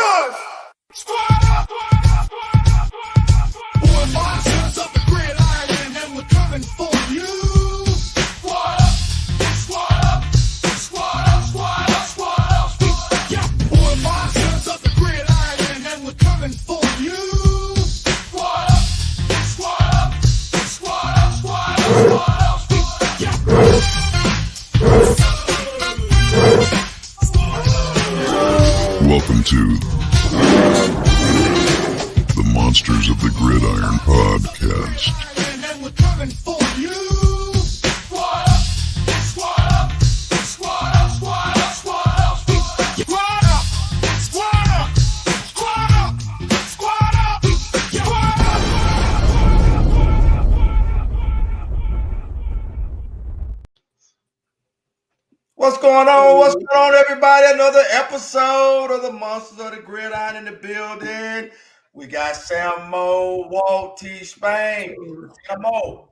Monsters! Squad up! Boy, monsters of the gridiron, and we're coming for you. Squad up! Squad up! Squad up! Squad up! Squad up! Yeah, boy, monsters of the gridiron, and we're coming for you. Squad up! Squad up! Squad up! Squad up! Squad up! Yeah. Welcome to the Monsters of the Gridiron podcast. And we're coming for you. Squad up, squad up, squad up, squad up, squad up, squad up, squad up, squad up, squad up, squad up. What's going on? What's going on, everybody? Another episode of the Monsters of the Gridiron in the building. We got Sam Mo, Walt T. Spain. Come on.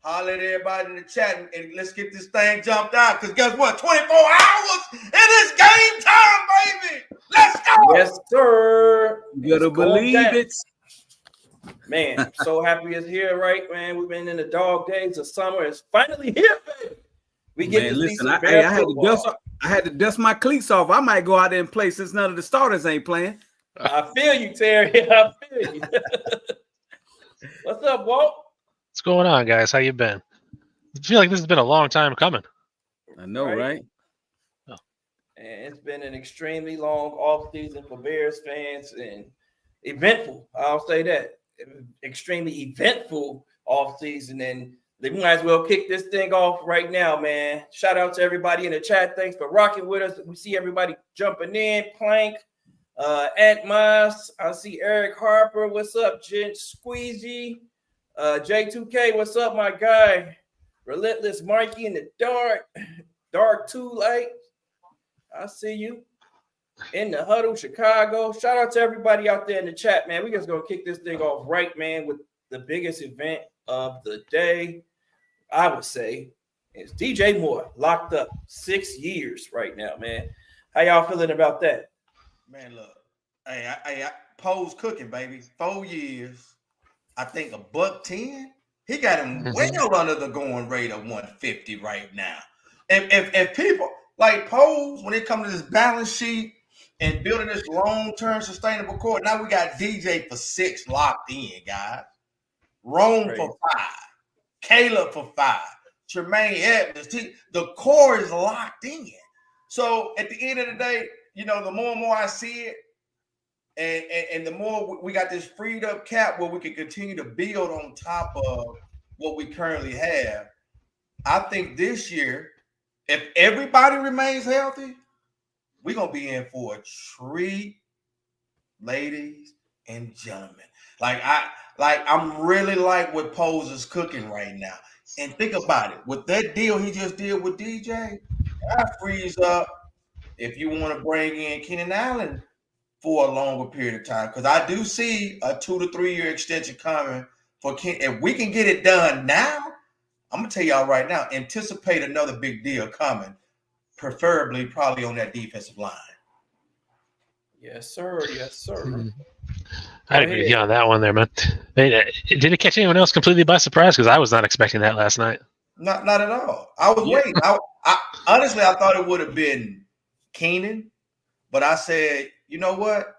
Holler at everybody in the chat and let's get this thing jumped out. Because guess what? 24 hours it is game time, baby. Let's go. Yes, sir. You gotta believe it. Man, I'm so happy it's here, right, man? We've been in the dog days of summer. It's finally here, baby. We get Man, to listen, see I had to dust my cleats off. I might go out there and play since none of the starters ain't playing. I feel you, Terry. I feel you. What's up, Walt? What's going on, guys? How you been? I feel like this has been a long time coming. I know, right? And it's been an extremely long offseason for Bears fans and eventful. I'll say that. Extremely eventful offseason, and they might as well kick this thing off right now, man. Shout out to everybody in the chat. Thanks for rocking with us. We see everybody jumping in. Plank, Ant Moss. I see Eric Harper. What's up, Gent Squeegee? J2K, what's up, my guy? Relentless Mikey in the dark. Dark 2 Light. I see you. In the huddle, Chicago. Shout out to everybody out there in the chat, man. We just gonna kick this thing off right, man, with the biggest event of the day. I would say it's DJ Moore locked up 6 years right now, man. How y'all feeling about that? Man, look. Hey, Poe's cooking, baby. 4 years. I think $110. He got him well under the going rate of 150 right now. If people like Poe's, when it comes to this balance sheet and building this long-term sustainable core, now we got DJ for 6 locked in, guys. Rome for 5. Caleb for 5. Tremaine Edmonds. The core is locked in. So at the end of the day, you know, the more and more I see it, and the more we got this freed up cap where we can continue to build on top of what we currently have. I think this year, if everybody remains healthy, we're going to be in for a treat, ladies and gentlemen. I'm really like what Pose is cooking right now. And think about it. With that deal he just did with DJ, that frees up if you want to bring in Keenan Allen for a longer period of time. Because I do see a 2 to 3 year extension coming for Ken. If we can get it done now, I'm going to tell y'all right now, anticipate another big deal coming, preferably probably on that defensive line. Yes, sir. Yes, sir. I agree with you on that one there, man. Did it catch anyone else completely by surprise? Because I was not expecting that last night. Not at all. I was waiting. I honestly, I thought it would have been Keenan, but I said, you know what?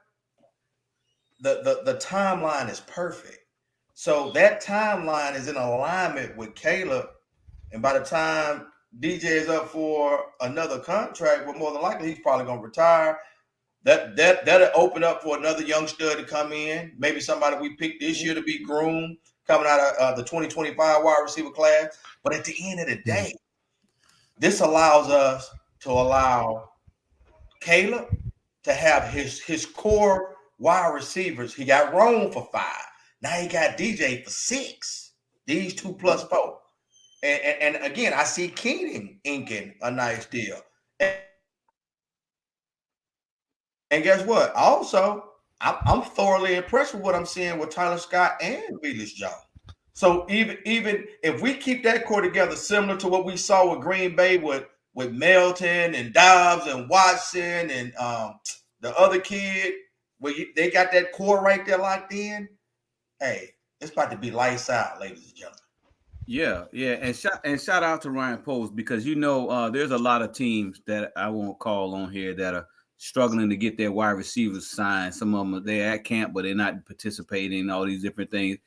The timeline is perfect. So that timeline is in alignment with Caleb, and by the time DJ is up for another contract, well, more than likely he's probably going to retire. That'll open up for another young stud to come in. Maybe somebody we picked this year to be groomed coming out of the 2025 wide receiver class. But at the end of the day, this allows us to allow Caleb to have his core wide receivers. He got Rome for 5. Now he got DJ for 6. These 2 plus 4. And again, I see Keenan inking a nice deal. And guess what? Also, I'm thoroughly impressed with what I'm seeing with Tyler Scott and Velus Jones. So even if we keep that core together, similar to what we saw with Green Bay with Melton and Dobbs and Watson and the other kid, they got that core right there locked in, hey, it's about to be lights out, ladies and gentlemen. Yeah, and shout out to Ryan Post, because there's a lot of teams that I won't call on here that are struggling to get their wide receivers signed. Some of them, they're at camp, but they're not participating in all these different things.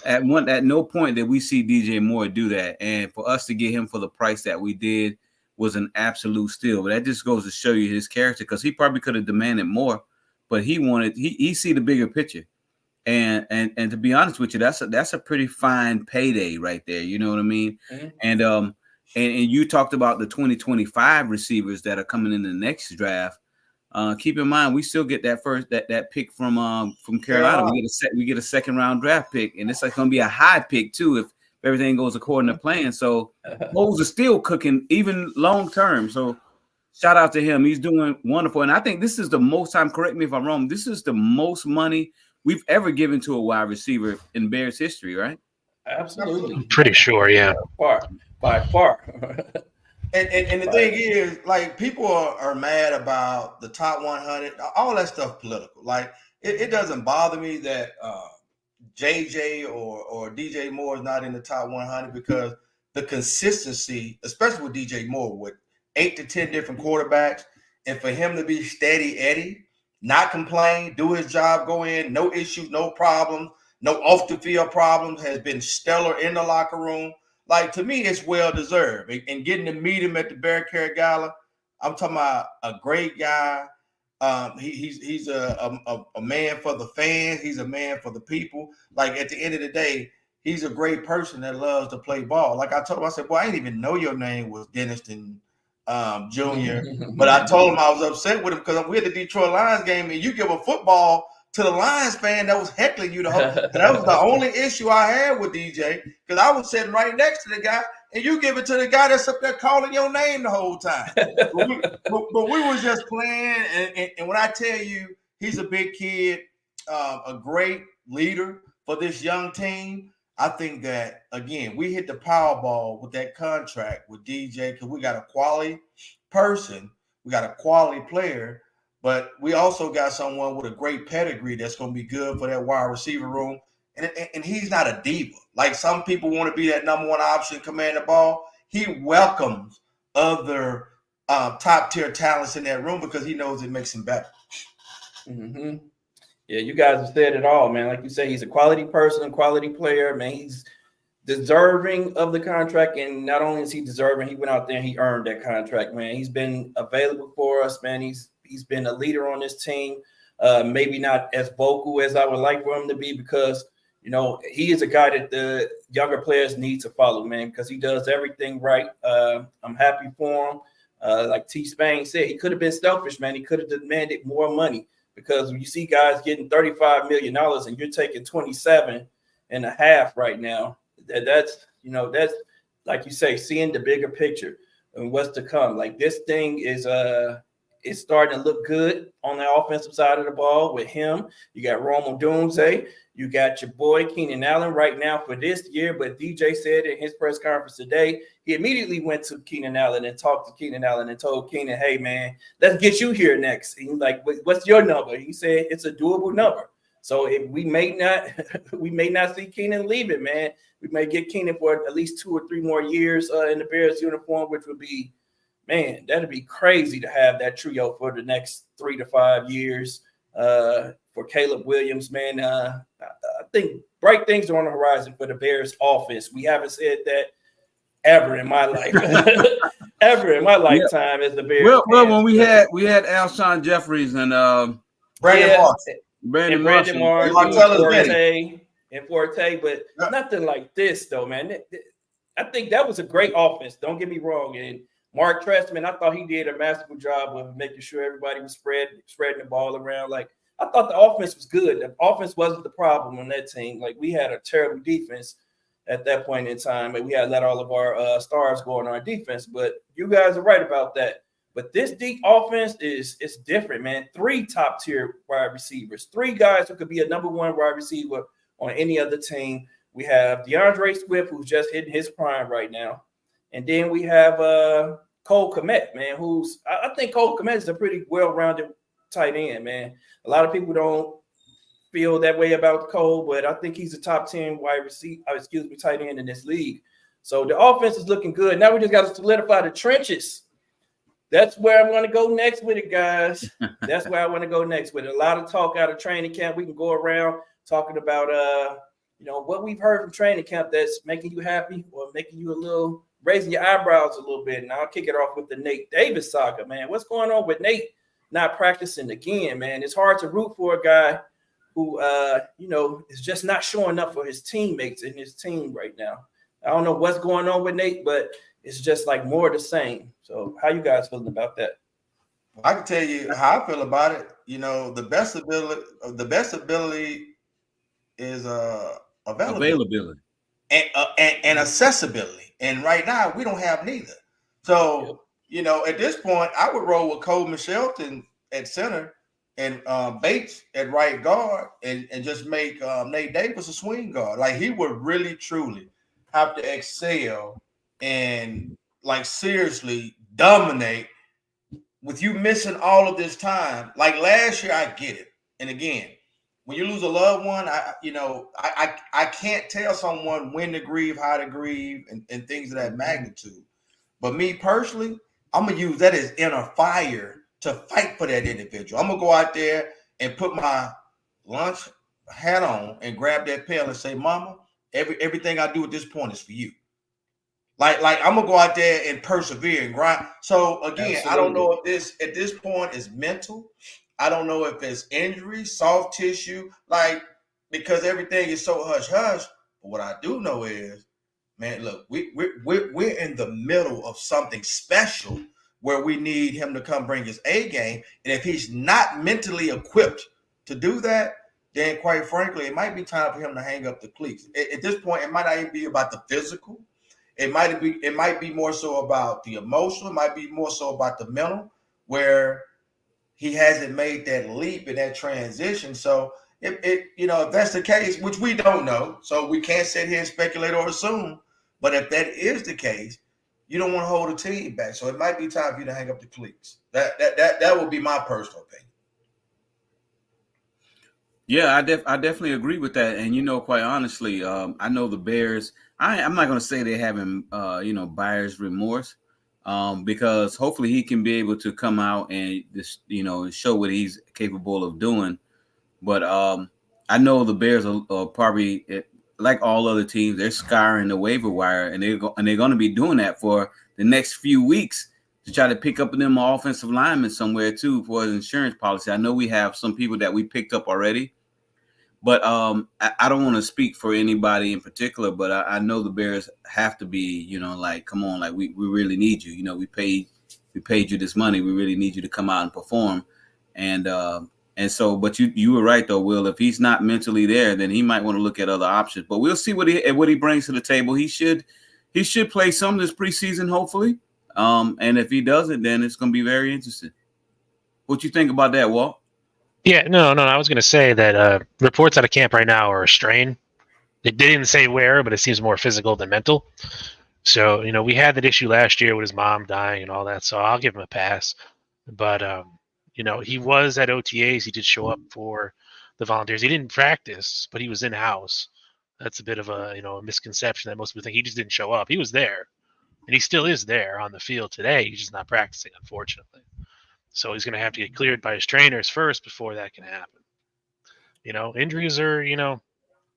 At no point did we see DJ Moore do that, and for us to get him for the price that we did was an absolute steal. But that just goes to show you his character, because he probably could have demanded more, but he see the bigger picture. And to be honest with you, that's a pretty fine payday right there. You know what I mean? Mm-hmm. And you talked about the 2025 receivers that are coming in the next draft. Keep in mind, we still get that pick from Carolina. We get a second round draft pick, and it's like going to be a high pick too if everything goes according to plan. So Bowles is still cooking even long term. So shout out to him. He's doing wonderful, and I think this is the most time. Correct me if I'm wrong. This is the most money we've ever given to a wide receiver in Bears history, right? Absolutely. I'm pretty sure, yeah. By far. And the thing is, like, people are mad about the top 100, all that stuff political. Like, it doesn't bother me that JJ or DJ Moore is not in the top 100, because the consistency, especially with DJ Moore, with 8 to 10 different quarterbacks, and for him to be steady Eddie, not complain, do his job, go in, no issues, no problems, no off the field problems, has been stellar in the locker room. Like, to me, it's well deserved. And getting to meet him at the Bear Care Gala, I'm talking about a great guy. He's a man for the fans. He's a man for the people. Like, at the end of the day, he's a great person that loves to play ball. Like I told him, I said, boy, I didn't even know your name was Denniston Jr. But I told him I was upset with him because we had the Detroit Lions game, and you give a football to the Lions fan that was heckling you the whole. That was the only issue I had with DJ, because I was sitting right next to the guy, and you give it to the guy that's up there calling your name the whole time. but we was just playing, and when I tell you, he's a big kid, a great leader for this young team. I think that, again, we hit the Powerball with that contract with DJ, because we got a quality person, we got a quality player, but we also got someone with a great pedigree that's going to be good for that wide receiver room. And he's not a diva. Like, some people want to be that number one option, command the ball. He welcomes other top-tier talents in that room because he knows it makes him better. Mm-hmm. Yeah, you guys have said it all, man. Like you say, he's a quality person, quality player, man. He's deserving of the contract, and not only is he deserving, he went out there and he earned that contract, man. He's been available for us, man. He's been a leader on this team. Maybe not as vocal as I would like for him to be, because, you know, he is a guy that the younger players need to follow, man, because he does everything right. I'm happy for him. Like T. Spain said, he could have been selfish, man. He could have demanded more money, because when you see guys getting $35 million and you're taking 27.5 right now, that's like you say, seeing the bigger picture and what's to come. Like, this thing is it's starting to look good on the offensive side of the ball with him. You got Rome Odunze. You got your boy Keenan Allen right now for this year. But DJ said in his press conference today, he immediately went to Keenan Allen and talked to Keenan Allen and told Keenan, hey, man, let's get you here next. And he's like, what's your number? He said it's a doable number. So if we may not see Keenan leave it, man. We may get Keenan for at least 2 or 3 more years in the Bears uniform, which would be, man, that'd be crazy to have that trio for the next 3 to 5 years. For Caleb Williams, man, I think bright things are on the horizon for the Bears offense. We haven't said that ever in my life, ever in my lifetime as the Bears. Well, when we had Alshon Jeffries and Brandon Marshall, Forte, but nothing like this, though, man. I think that was a great offense. Don't get me wrong. And Mark Trestman, I thought he did a masterful job of making sure everybody was spreading the ball around. Like, I thought the offense was good. The offense wasn't the problem on that team. Like, we had a terrible defense at that point in time, and we had let all of our stars go on our defense. But you guys are right about that. But this deep offense is different, man. 3 top-tier wide receivers, 3 guys who could be a number 1 wide receiver on any other team. We have DeAndre Swift, who's just hitting his prime right now. And then we have Cole Kmet, man, I think Cole Kmet is a pretty well-rounded tight end, man. A lot of people don't feel that way about Cole, but I think he's a top 10 tight end in this league. So the offense is looking good. Now we just got to solidify the trenches. That's where I'm going to go next with it, guys. That's where I want to go next with it. A lot of talk out of training camp. We can go around talking about, what we've heard from training camp that's making you happy or making you a little, raising your eyebrows a little bit. And I'll kick it off with the Nate Davis saga, man. What's going on with Nate not practicing again, man? It's hard to root for a guy who, is just not showing up for his teammates and his team right now. I don't know what's going on with Nate, but it's just like more of the same. So how you guys feeling about that? I can tell you how I feel about it. The best ability is availability and accessibility. And right now we don't have neither. So, at this point, I would roll with Coleman Shelton at center and Bates at right guard and just make Nate Davis a swing guard. Like, he would really, truly have to excel and, like, seriously dominate with you missing all of this time. Like last year, I get it. And again, when you lose a loved one, I can't tell someone when to grieve, how to grieve, and things of that magnitude. But me personally, I'm going to use that as inner fire to fight for that individual. I'm going to go out there and put my lunch hat on and grab that pail and say, Mama, everything I do at this point is for you. Like I'm going to go out there and persevere and grind. So, again, absolutely. I don't know if this, at this point, is mental. I don't know if it's injury, soft tissue, because everything is so hush-hush. But what I do know is, man, look, we're in the middle of something special where we need him to come bring his A game. And if he's not mentally equipped to do that, then quite frankly, it might be time for him to hang up the cleats. At this point, it might not even be about the physical. It might be more so about the emotional. It might be more so about the mental, where he hasn't made that leap and that transition. So if that's the case, which we don't know, so we can't sit here and speculate or assume. But if that is the case, you don't want to hold a team back. So it might be time for you to hang up the cleats. That would be my personal opinion. Yeah, I definitely agree with that. And, quite honestly, I know the Bears, I'm not going to say they're having, buyer's remorse, because hopefully he can be able to come out and just, show what he's capable of doing. But I know the Bears are probably, like all other teams, they're scouring the waiver wire, and they're going to be doing that for the next few weeks to try to pick up them offensive linemen somewhere too for his insurance policy. I know we have some people that we picked up already, but I don't want to speak for anybody in particular, but I know the Bears have to be, come on, we really need you. We paid you this money. We really need you to come out and perform. And so, but you were right though, Will. If he's not mentally there, then he might want to look at other options. But we'll see what he brings to the table. He should play some this preseason, hopefully. And if he doesn't, then it's going to be very interesting. What you think about that, Walt? Yeah, no. I was going to say that reports out of camp right now are a strain. They didn't say where, but it seems more physical than mental. So, we had that issue last year with his mom dying and all that. So I'll give him a pass. But, he was at OTAs. He did show up for the Volunteers. He didn't practice, but he was in-house. That's a bit of a, a misconception that most people think. He just didn't show up. He was there, and he still is there on the field today. He's just not practicing, unfortunately. So he's going to have to get cleared by his trainers first before that can happen. Injuries are,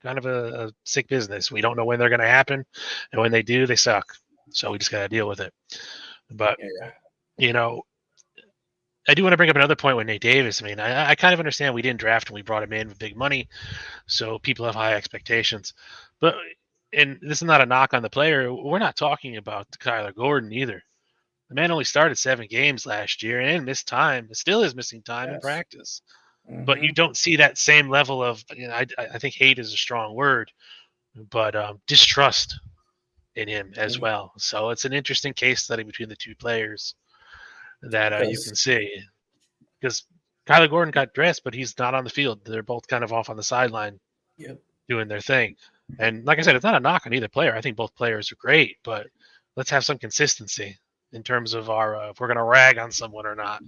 kind of a sick business. We don't know when they're going to happen, and when they do, they suck. So we just got to deal with it. But, I do want to bring up another point with Nate Davis. I mean, I kind of understand we didn't draft him. We brought him in with big money, so people have high expectations. But, and this is not a knock on the player, we're not talking about Kyler Gordon either. The man only started 7 games last year and missed time. Still is missing time in practice. Mm-hmm. But you don't see that same level of, I think hate is a strong word, but distrust in him as well. So it's an interesting case study between the two players that you can see, because Kyler Gordon got dressed, but he's not on the field. They're both kind of off on the sideline doing their thing. And like I said, it's not a knock on either player. I think both players are great, but let's have some consistency. in terms of our if we're going to rag on someone or not.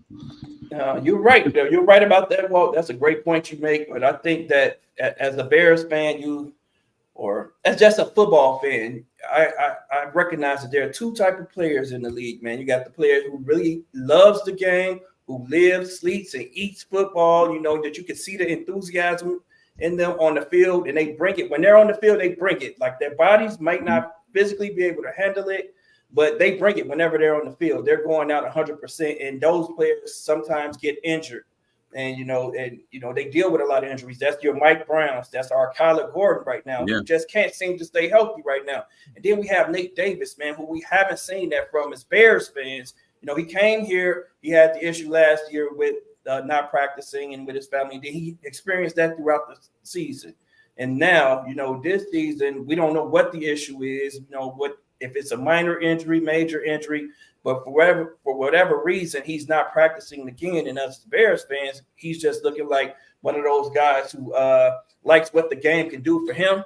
You're right. You're right about that, Walt. That's a great point you make. But I think that as a Bears fan, or as just a football fan, I recognize that there are two type of players in the league, man. You got the players who really loves the game, who lives, sleeps, and eats football. You know, that you can see the enthusiasm in them on the field, and they bring it. When they're on the field, they bring it. Like their bodies might not physically be able to handle it, but they bring it whenever they're on the field. They're going out 100%, and those players sometimes get injured. And they deal with a lot of injuries. That's your Mike Browns. That's our Kyler Gordon right now. Yeah. Who just can't seem to stay healthy right now. And then we have Nate Davis, man, who we haven't seen that from as Bears fans. You know, he came here. He had the issue last year with not practicing and with his family. Then he experienced that throughout the season. And now, this season, we don't know what the issue is. What if it's a minor injury, major injury. But for whatever reason, he's not practicing again. And us Bears fans, he's just looking like one of those guys who likes what the game can do for him.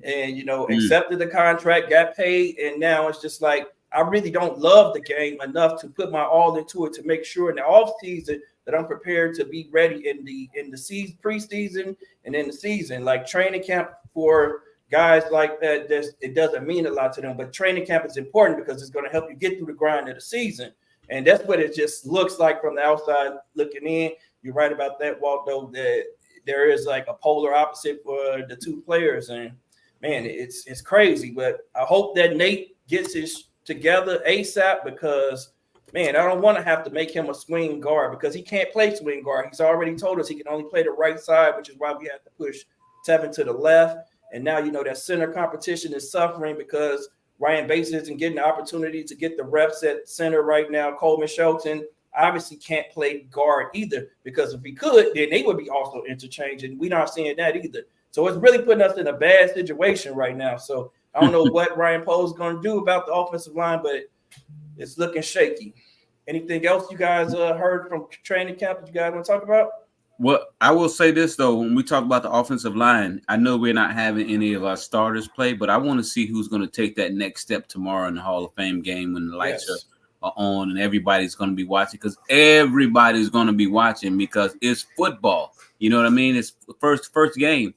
And, accepted the contract, got paid. And now it's just like, I really don't love the game enough to put my all into it to make sure in the offseason that I'm prepared to be ready in the season, preseason, and in the season. Like training camp for guys like that, it doesn't mean a lot to them, but training camp is important because it's going to help you get through the grind of the season. And that's what it just looks like from the outside looking in. You're right about that, Waldo, that there is like a polar opposite for the two players. And, man, it's crazy. But I hope that Nate gets his together ASAP because, man, I don't want to have to make him a swing guard because he can't play swing guard. He's already told us he can only play the right side, which is why we have to push Tevin to the left. And now, that center competition is suffering because Ryan Bates isn't getting the opportunity to get the reps at center right now. Coleman Shelton obviously can't play guard either because if he could, then they would be also interchanging. We're not seeing that either. So it's really putting us in a bad situation right now. So I don't know what Ryan Poles is going to do about the offensive line, but it's looking shaky. Anything else you guys heard from training camp that you guys want to talk about? Well, I will say this, though. When we talk about the offensive line, I know we're not having any of our starters play, but I want to see who's going to take that next step tomorrow in the Hall of Fame game when the lights are on and everybody's going to be watching because everybody's going to be watching because it's football. You know what I mean? It's first game.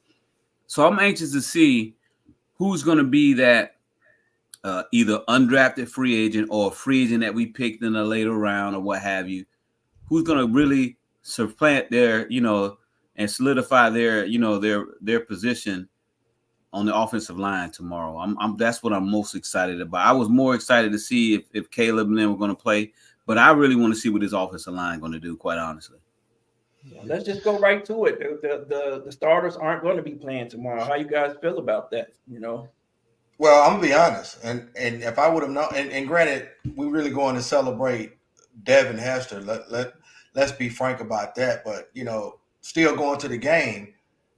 So I'm anxious to see who's going to be that either undrafted free agent or a free agent that we picked in a later round or what have you, who's going to really supplant their, and solidify their, their position on the offensive line tomorrow. That's what I'm most excited about. I was more excited to see if Caleb and them were going to play, but I really want to see what this offensive line going to do, quite honestly. Let's just go right to it. The starters aren't going to be playing tomorrow. How you guys feel about that? Well, I'm gonna be honest, and if I would have known, and granted, we really going to celebrate Devin Hester. Let's be frank about that. But still going to the game,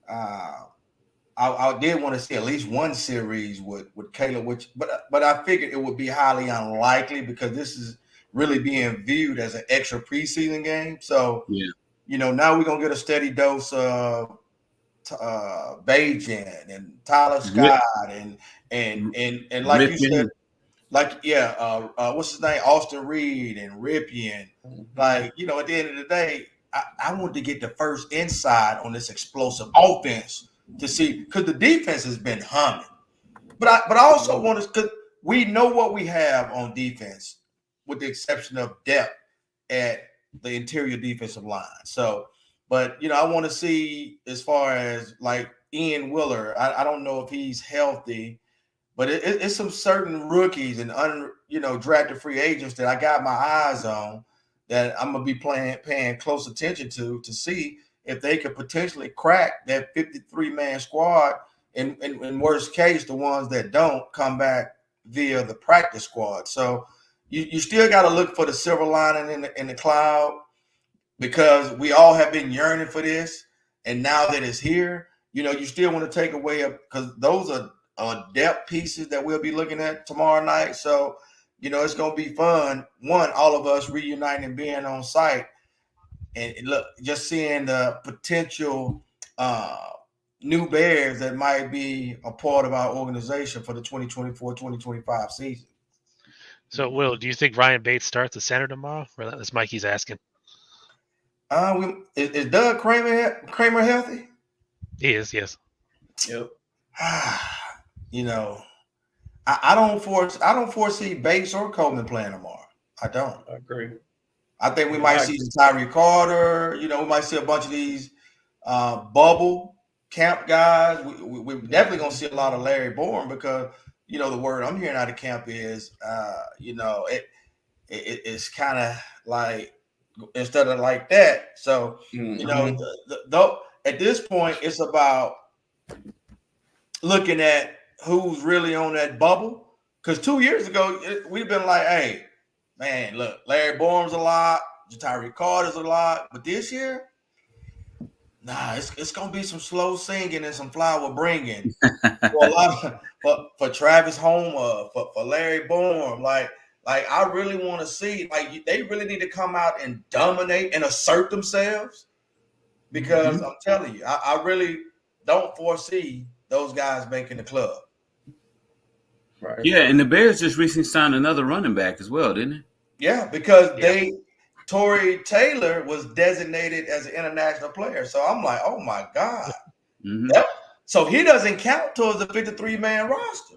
I did want to see at least one series with Caleb, but I figured it would be highly unlikely because this is really being viewed as an extra preseason game. So now we're gonna get a steady dose of Bajan and Tyler Scott and like you said, what's his name, Austin Reed and Ripien. Like at the end of the day, I wanted to get the first insight on this explosive offense to see because the defense has been humming, but I also want to because we know what we have on defense with the exception of depth at the interior defensive line. So. But, I want to see as far as like Ian Willer. I don't know if he's healthy, but it's some certain rookies and drafted free agents that I got my eyes on that I'm going to be paying close attention to see if they could potentially crack that 53-man squad. And in worst case, the ones that don't come back via the practice squad. So you still got to look for the silver lining in the cloud. Because we all have been yearning for this, and now that it's here, you still want to take away because those are depth pieces that we'll be looking at tomorrow night. So, it's going to be fun. One, all of us reuniting and being on site, and look, just seeing the potential new Bears that might be a part of our organization for the 2024-2025 season. So, Will, do you think Ryan Bates starts at center tomorrow? Or that's Mikey's asking. Is Doug Kramer healthy? He is, yes. Yep. You know, I don't foresee Bates or Coleman playing tomorrow. I don't. I agree. I think we might see Tyree Carter. You know, we might see a bunch of these bubble camp guys. We're definitely going to see a lot of Larry Bourne because, you know, the word I'm hearing out of camp is, you know, it's kind of like instead of like that. So, you know, at this point, it's about looking at who's really on that bubble. Because 2 years ago, we've been like, hey, man, look, Larry Bourne's a lot, Tyree Carter's a lot. But this year, nah, it's gonna be some slow singing and some flower bringing for a lot for Travis Homer, for Larry Bourne. Like I really want to see, like, they really need to come out and dominate and assert themselves because I'm telling you, I really don't foresee those guys making the club. Right. Yeah, and the Bears just recently signed another running back as well, didn't it? Yeah, because Torrey Taylor was designated as an international player. So I'm like, oh my God. So he doesn't count towards the 53-man roster.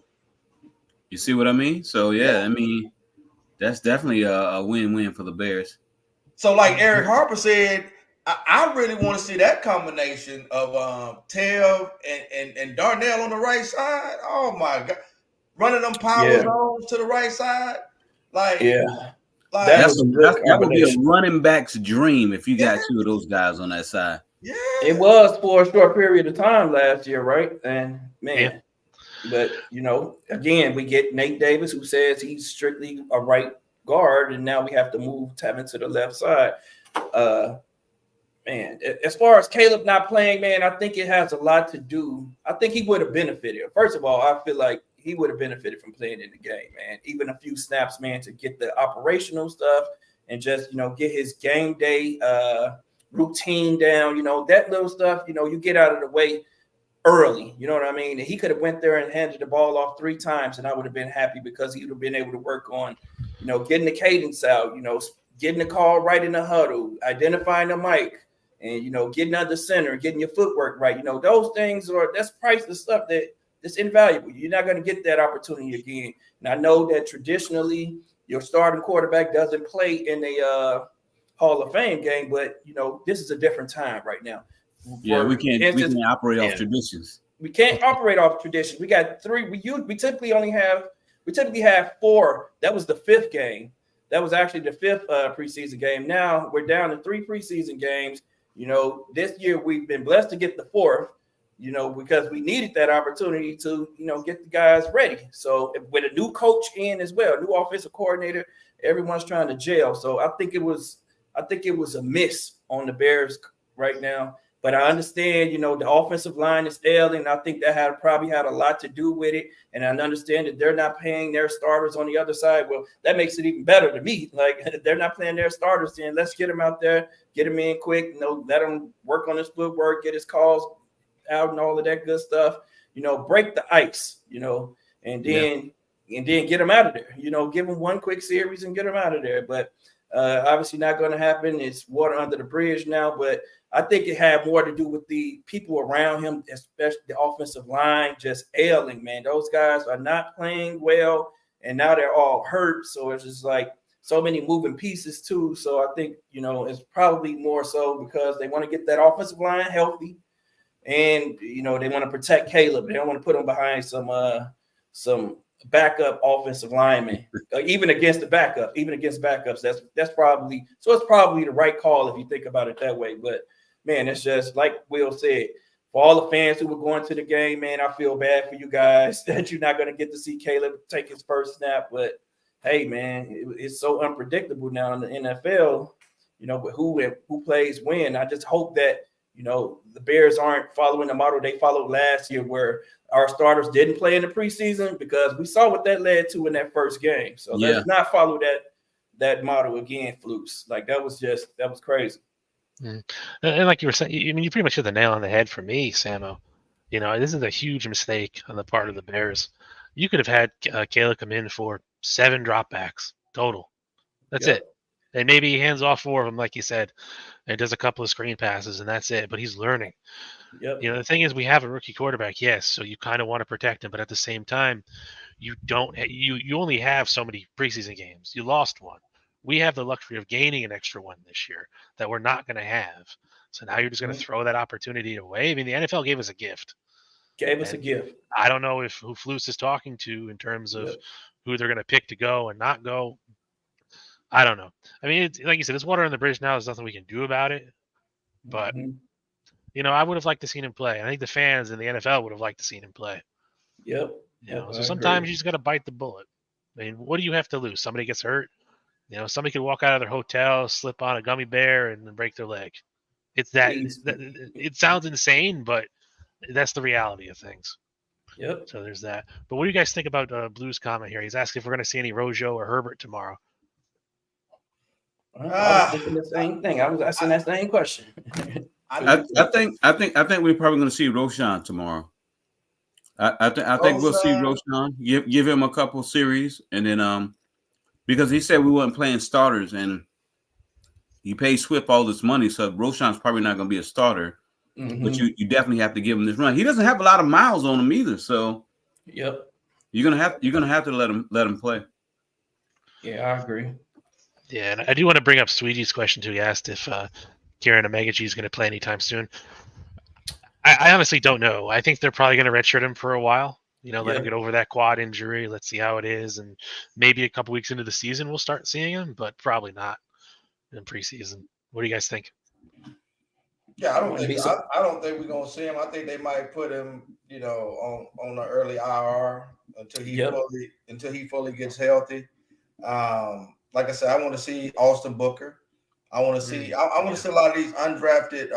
You see what I mean? So yeah, I mean, that's definitely a win-win for the Bears. So like Eric Harper said, I really want to see that combination of Tev and Darnell on the right side. Oh my God. Running them power zones to the right side. Like, like that would be a running back's dream if you got two of those guys on that side. Yeah. It was for a short period of time last year, right? And man, but you know, again, we get Nate Davis, who says he's strictly a right guard, and now we have to move Tevin to the left side. Man, as far as Caleb not playing, man, I think it has a lot to do. I think he would have benefited. First of all, I feel like he would have benefited from playing in the game, man. Even a few snaps, man, to get the operational stuff and just, you know, get his game day routine down. You know, that little stuff, you know, you get out of the way early. You know what I mean? And he could have went there and handed the ball off 3 times, and I would have been happy because he would have been able to work on, you know, getting the cadence out, you know, getting the call right in the huddle, identifying the mic, and, you know, getting under center, getting your footwork right. You know, those things that's priceless stuff that's invaluable. You're not going to get that opportunity again. And I know that traditionally your starting quarterback doesn't play in a Hall of Fame game, but, you know, this is a different time right now. Yeah, we can't operate off traditions. We can't operate off tradition. We got 3. We typically have 4. That was the 5th game. That was actually the 5th preseason game. Now we're down to 3 preseason games. You know, this year we've been blessed to get the 4th, you know, because we needed that opportunity to, you know, get the guys ready. So with a new coach in as well, new offensive coordinator, everyone's trying to gel. So I think it was a miss on the Bears right now. But I understand, you know, the offensive line is ailing. I think that probably had a lot to do with it. And I understand that they're not paying their starters on the other side. Well, that makes it even better to me. Like, they're not playing their starters, then let's get them out there, get them in quick, you know, let them work on his footwork, get his calls out and all of that good stuff. You know, break the ice, you know, and then get them out of there. You know, give them one quick series and get them out of there. But obviously not going to happen. It's water under the bridge now, but I think it had more to do with the people around him, especially the offensive line, just ailing, man. Those guys are not playing well, and now they're all hurt. So it's just like so many moving pieces too. So I think, you know, it's probably more so because they want to get that offensive line healthy, and, you know, they want to protect Caleb. They don't want to put him behind some backup offensive linemen, even against backups. That's probably it's probably the right call if you think about it that way. But man, it's just like Will said, for all the fans who were going to the game, man, I feel bad for you guys that you're not going to get to see Caleb take his first snap. But hey, man, it's so unpredictable now in the NFL, you know, but who plays when. I just hope that, you know, the Bears aren't following the model they followed last year where our starters didn't play in the preseason, because we saw what that led to in that first game. So let's not follow that model again, Flukes. Like, that was crazy. And like you were saying, I mean, you pretty much hit the nail on the head for me, Samo. You know, this is a huge mistake on the part of the Bears. You could have had Caleb come in for 7 dropbacks total. That's Yep. it. And maybe he hands off 4 of them, like you said, and does a couple of screen passes, and that's it. But he's learning. Yep. The thing is, we have a rookie quarterback, yes, so you kind of want to protect him, but at the same time, you don't. You only have so many preseason games. You lost one. We have the luxury of gaining an extra one this year that we're not going to have. So now you're just going to throw that opportunity away. I mean, the NFL gave us a gift. Gave us a gift. I don't know who Flus is talking to in terms of who they're going to pick to go and not go. I don't know. I mean, like you said, it's water on the bridge now. There's nothing we can do about it. But, I would have liked to see him play. I think the fans in the NFL would have liked to see him play. Yep. So sometimes you just got to bite the bullet. I mean, what do you have to lose? Somebody gets hurt. Somebody could walk out of their hotel, slip on a gummy bear, and then break their leg. It's that it sounds insane, but that's the reality of things. Yep. So there's that. But what do you guys think about Blue's comment here? He's asking if we're going to see any Rojo or Herbert tomorrow. I was thinking the same thing. I was asking that same question. I think we're probably going to see Roshan tomorrow. I think we'll see Roshan. Give him a couple series, and then because he said we weren't playing starters, and he paid Swift all this money, so Roshan's probably not going to be a starter. But you definitely have to give him this run. He doesn't have a lot of miles on him either, so you're gonna have to let him play. Yeah, I agree. Yeah, and I do want to bring up Sweetie's question too. He asked if Kieran Omegaji is going to play anytime soon. I honestly don't know. I think they're probably going to redshirt him for a while. Let him get over that quad injury. Let's see how it is, and maybe a couple weeks into the season we'll start seeing him, but probably not in preseason. What do you guys think? Yeah, I don't think we're gonna see him. I think they might put him, on the early IR until he fully gets healthy. Like I said, I want to see Austin Booker. I want to see I want to see a lot of these undrafted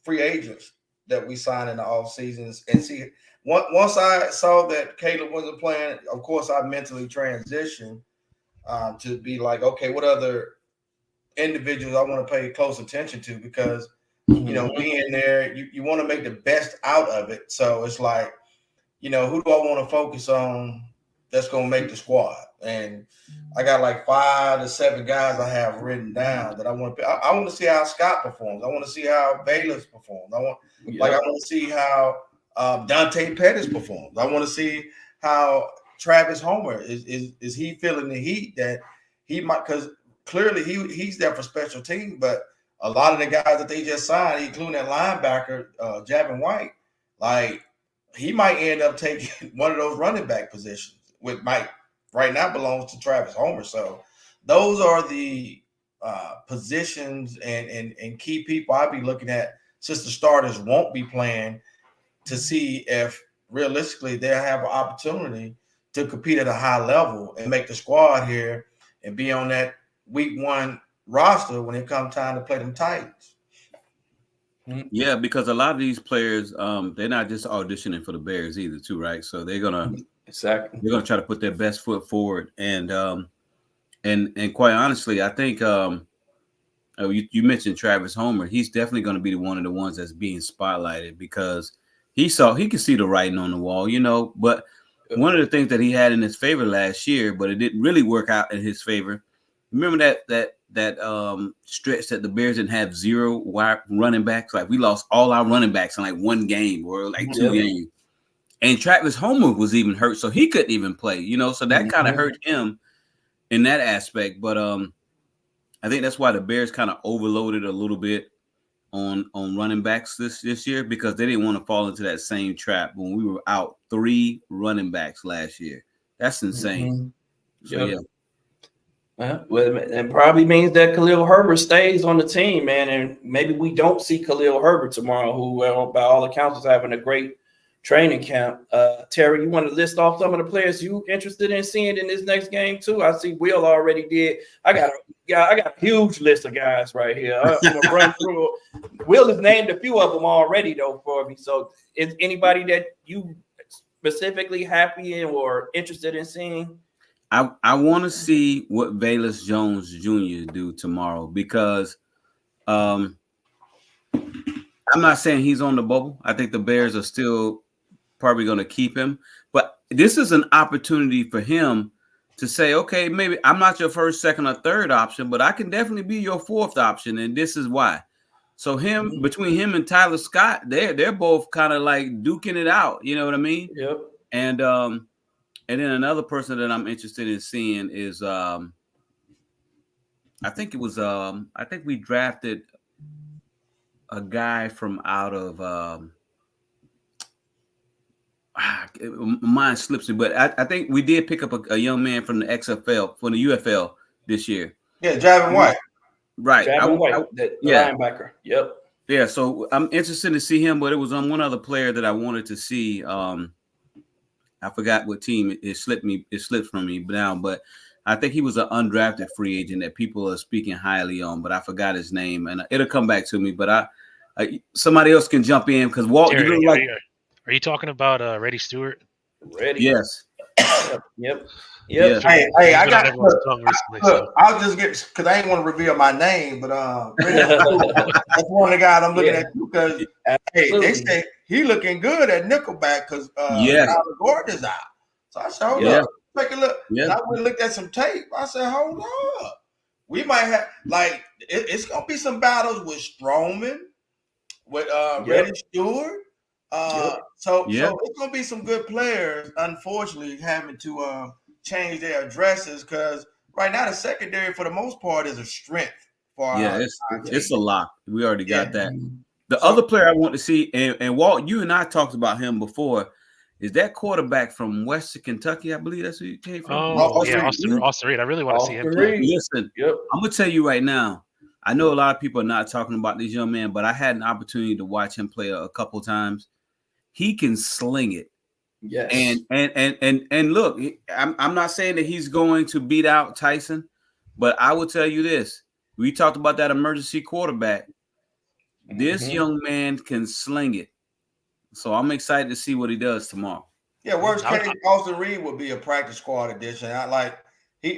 free agents that we signed in the off seasons and see. Once I saw that Caleb wasn't playing, of course I mentally transitioned to be like, okay, what other individuals I want to pay close attention to, because being there, you want to make the best out of it. So it's like, who do I want to focus on that's going to make the squad? And I got like 5 to 7 guys I have written down that I want to. I want to see how Scott performs. I want to see how Bayless performs. I want to see how Dante Pettis performs. I want to see how Travis Homer is he feeling the heat that he might, because clearly he's there for special teams, but a lot of the guys that they just signed, including that linebacker, Javin White, like he might end up taking one of those running back positions, which might right now belongs to Travis Homer. So those are the positions and key people I'll be looking at, since the starters won't be playing, to see if realistically they'll have an opportunity to compete at a high level and make the squad here and be on that week 1 roster when it comes time to play them Titans. Yeah, because a lot of these players, they're not just auditioning for the Bears either, too, right? So they're gonna try to put their best foot forward, and quite honestly, I think you mentioned Travis Homer. He's definitely going to be one of the ones that's being spotlighted, because he can see the writing on the wall, But one of the things that he had in his favor last year, but it didn't really work out in his favor. Remember that stretch that the Bears didn't have 0 wide running backs? Like we lost all our running backs in like 1 game or like 2 games. And Travis Homer was even hurt, so he couldn't even play, So that kind of hurt him in that aspect. But I think that's why the Bears kind of overloaded a little bit on running backs this year, because they didn't want to fall into that same trap when we were out 3 running backs last year. That's insane. So, yeah. Well, it probably means that Khalil Herbert stays on the team, man, and maybe we don't see Khalil Herbert tomorrow, who, by all accounts, is having a great training camp. Terry, you want to list off some of the players you interested in seeing in this next game too? I see Will already did. I got a huge list of guys right here. I'm gonna run through. Will has named a few of them already though for me. So, is anybody that you specifically happy or interested in seeing? I want to see what Velus Jones Jr. do tomorrow, because I'm not saying he's on the bubble. I think the Bears are still probably going to keep him, but this is an opportunity for him to say, okay, maybe I'm not your first, second, or third option, but I can definitely be your fourth option, and this is why. So between him and Tyler Scott, they're both kind of like duking it out. You know what I mean? Yep. And then another person that I'm interested in seeing is I think we drafted a guy from out of mine slips me, but I think we did pick up a young man from the XFL, from the UFL this year. Yeah, Javin White. Right. Javin White, the linebacker. Yep. Yeah, so I'm interested to see him, but it was on one other player that I wanted to see. I forgot what team it slipped from me now, but I think he was an undrafted free agent that people are speaking highly on, but I forgot his name, and it'll come back to me. But somebody else can jump in because Walt, Terry, you look like. Are you talking about Reddy Stewart? Ready? Yes. Yep. Yeah. Hey, I got. Everyone's tongue recently, so. I'll just get because I ain't want to reveal my name, but that's one of the guys I'm looking at too. Because hey, they say he looking good at nickelback because Gordon is out. So I said, hold up, take a look. Yeah. And I went and looked at some tape. I said, hold up, we might have it's gonna be some battles with Strowman, with Reddy Stewart. So it's gonna be some good players. Unfortunately, having to change their addresses because right now the secondary for the most part is a strength for it's a lot. We already got that. The other player I want to see, and Walt, you and I talked about him before, is that quarterback from Western Kentucky. I believe that's who he came from. Austin Reed. I really want to see him play. Listen, I'm gonna tell you right now. I know a lot of people are not talking about this young man, but I had an opportunity to watch him play a couple times. He can sling it. Yes. And look, I'm not saying that he's going to beat out Tyson, but I will tell you this. We talked about that emergency quarterback. This young man can sling it. So I'm excited to see what he does tomorrow. Yeah, worst case, Austin Reed would be a practice squad addition. I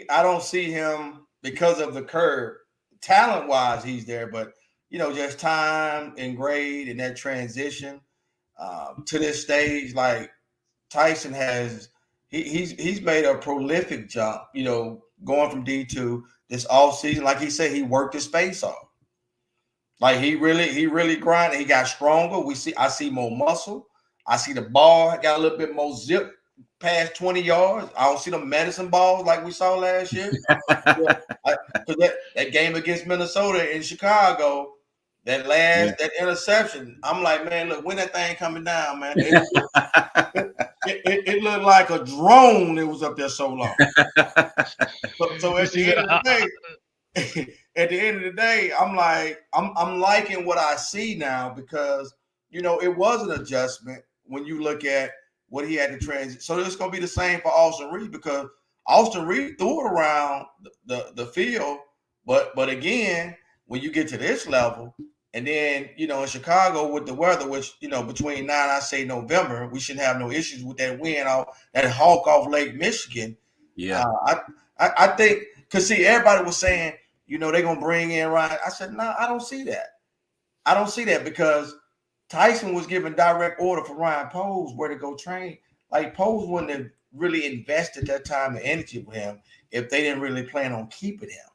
don't see him because of the curve. Talent-wise, he's there, but just time and grade and that transition to this stage, like Tyson has, he's made a prolific jump, going from D2 this offseason. Like he said, he worked his face off. Like he really grinded. He got stronger. I see more muscle. I see the ball got a little bit more zip past 20 yards. I don't see the medicine balls like we saw last year. Because that game against Minnesota in Chicago, that interception, I'm like, man, look, when that thing coming down, man, it looked like a drone. It was up there so long. So at the end of the day, I'm like, I'm liking what I see now because it was an adjustment when you look at what he had to transit. So it's going to be the same for Austin Reed because Austin Reed threw it around the field, but again, when you get to this level, and then in Chicago with the weather, which between now and I say November, we shouldn't have no issues with that wind that hawk off Lake Michigan. Yeah, I think because see everybody was saying they're gonna bring in Ryan. I said no, I don't see that. I don't see that because Tyson was given direct order for Ryan Poles where to go train. Like Poles wouldn't have really invested that time and energy with him if they didn't really plan on keeping him.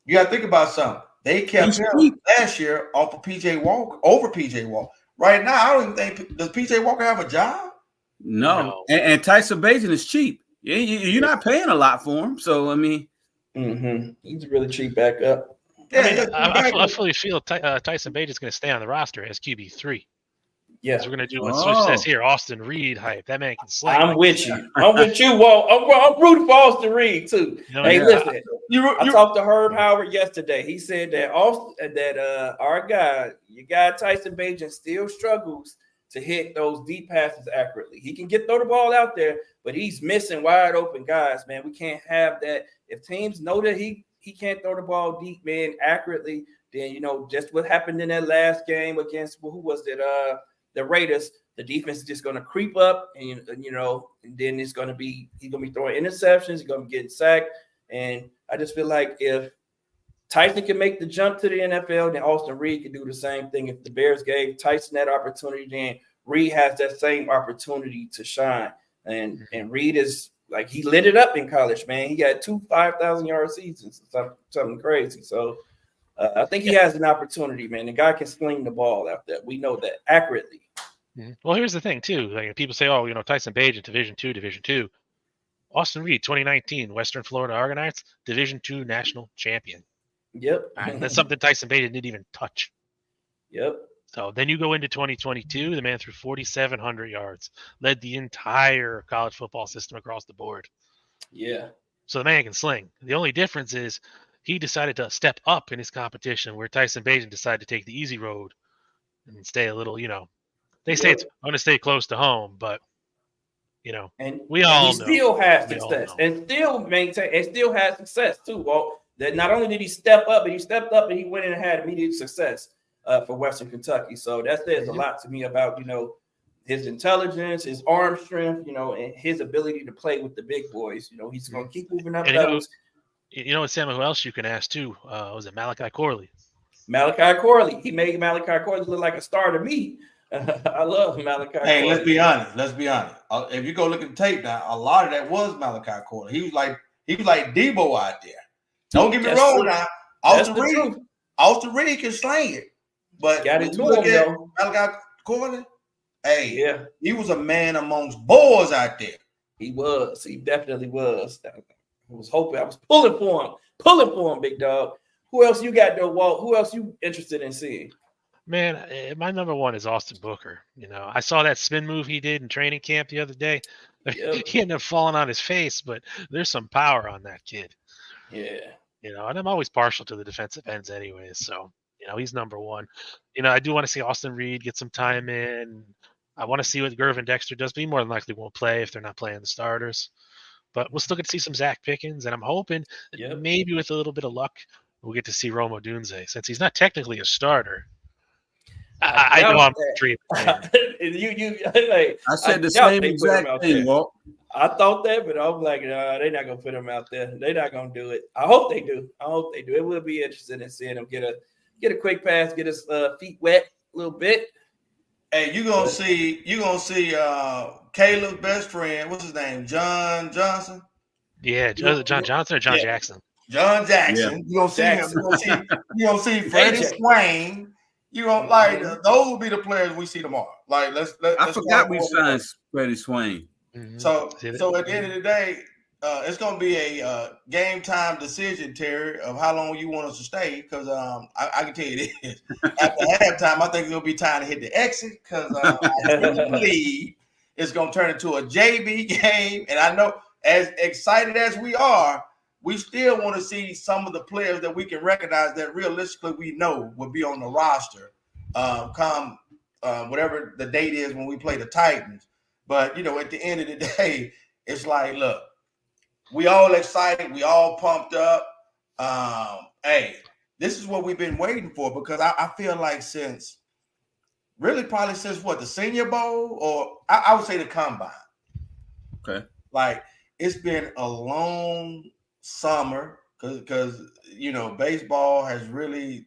You got to think about something. They kept him last year off of PJ Walker over PJ Walker. Right now, I don't even think does PJ Walker have a job? No. And Tyson Bagent is cheap. You're not paying a lot for him. So I mean, he's a really cheap backup. Yeah, I fully feel Tyson Bagent's going to stay on the roster as QB3. Yeah, we're going to do what Switch says here. Austin Reed hype. That man can sling. I'm with you. I'm with you, Walt. I'm rooting for Austin Reed too. Listen. I talked to Herb Howard yesterday. He said that our guy Tyson Bagent still struggles to hit those deep passes accurately. He can throw the ball out there, but he's missing wide open guys. Man, we can't have that. If teams know that he can't throw the ball deep, man, accurately, then just what happened in that last game against who was it? The Raiders. The defense is just going to creep up, and then he's going to be throwing interceptions. He's going to be getting sacked, and I just feel like if Tyson can make the jump to the NFL, then Austin Reed can do the same thing. If the Bears gave Tyson that opportunity, then Reed has that same opportunity to shine. And Reed is like he lit it up in college, man. He got 2 5,000-yard seasons, something crazy. So I think he has an opportunity, man. The guy can sling the ball out there. We know that accurately. Well, here's the thing too. Like people say, oh, Tyson Bagent, Division II. Austin Reed, 2019, Western Florida Argonauts, Division II national champion. Yep. All right, that's something Tyson Bagent didn't even touch. Yep. So then you go into 2022, the man threw 4,700 yards, led the entire college football system across the board. Yeah. So the man can sling. The only difference is he decided to step up in his competition, where Tyson Bagent decided to take the easy road and stay a little, they say it's going to stay close to home, but and we all he still has success know. and still maintain and still has success too. Well, that not only did he step up, but he stepped up and he went in and had immediate success for Western Kentucky. So that says a lot to me about his intelligence, his arm strength, and his ability to play with the big boys. He's going to keep moving up levels. Sam, who else you can ask too? Was it Malachi Corley? Malachi Corley. He made Malachi Corley look like a star to me. I love Malachi Hey, Corley. let's be honest. If you go look at the tape now, a lot of that was Malachi Corley. He was like Debo out there. Don't get me wrong now. Austin Reed can slang it. But got when it you to look him, at though. Malachi Corley, Yeah, he was a man amongst boys out there. he was. He definitely was. I was hoping. I was pulling for him, big dog. Who else you got, though, Walt? Who else you interested in seeing? Man, my number one is Austin Booker. I saw that spin move he did in training camp the other day. Yep. He ended up falling on his face, but there's some power on that kid. Yeah. And I'm always partial to the defensive ends anyways. So, he's number one. I do want to see Austin Reed get some time in. I want to see what Gervin Dexter does, but he more than likely won't play if they're not playing the starters. But we'll still get to see some Zach Pickens, and I'm hoping that maybe with a little bit of luck, we'll get to see Rome Odunze, since he's not technically a starter. I know I'm dreaming. I said the same exact thing, Walt. I thought that, but I'm like, no, they're not gonna put him out there. They're not gonna do it. I hope they do. It will be interesting in seeing him get a quick pass, get his feet wet a little bit. Hey, you're gonna see Caleb's best friend. What's his name? John Johnson. Yeah, John Johnson or John Jackson. John Jackson. Yeah. You're gonna see him. You're gonna see Freddie Swain. You gonna those will be the players we see tomorrow. Like let's I forgot we signed Freddie Swain. Mm-hmm. So at the end of the day, it's gonna be a game time decision, Terry, of how long you want us to stay. Because I can tell you this: after halftime, I think it'll be time to hit the exit. Because I really believe it's gonna turn into a JV game. And I know, as excited as we are, we still want to see some of the players that we can recognize that realistically we know will be on the roster come whatever the date is when we play the Titans. But, at the end of the day, it's like, look, we all excited. We all pumped up. Hey, this is what we've been waiting for, because I feel like since what, the Senior Bowl, or I would say the Combine. Okay. Like, it's been a long summer because baseball has really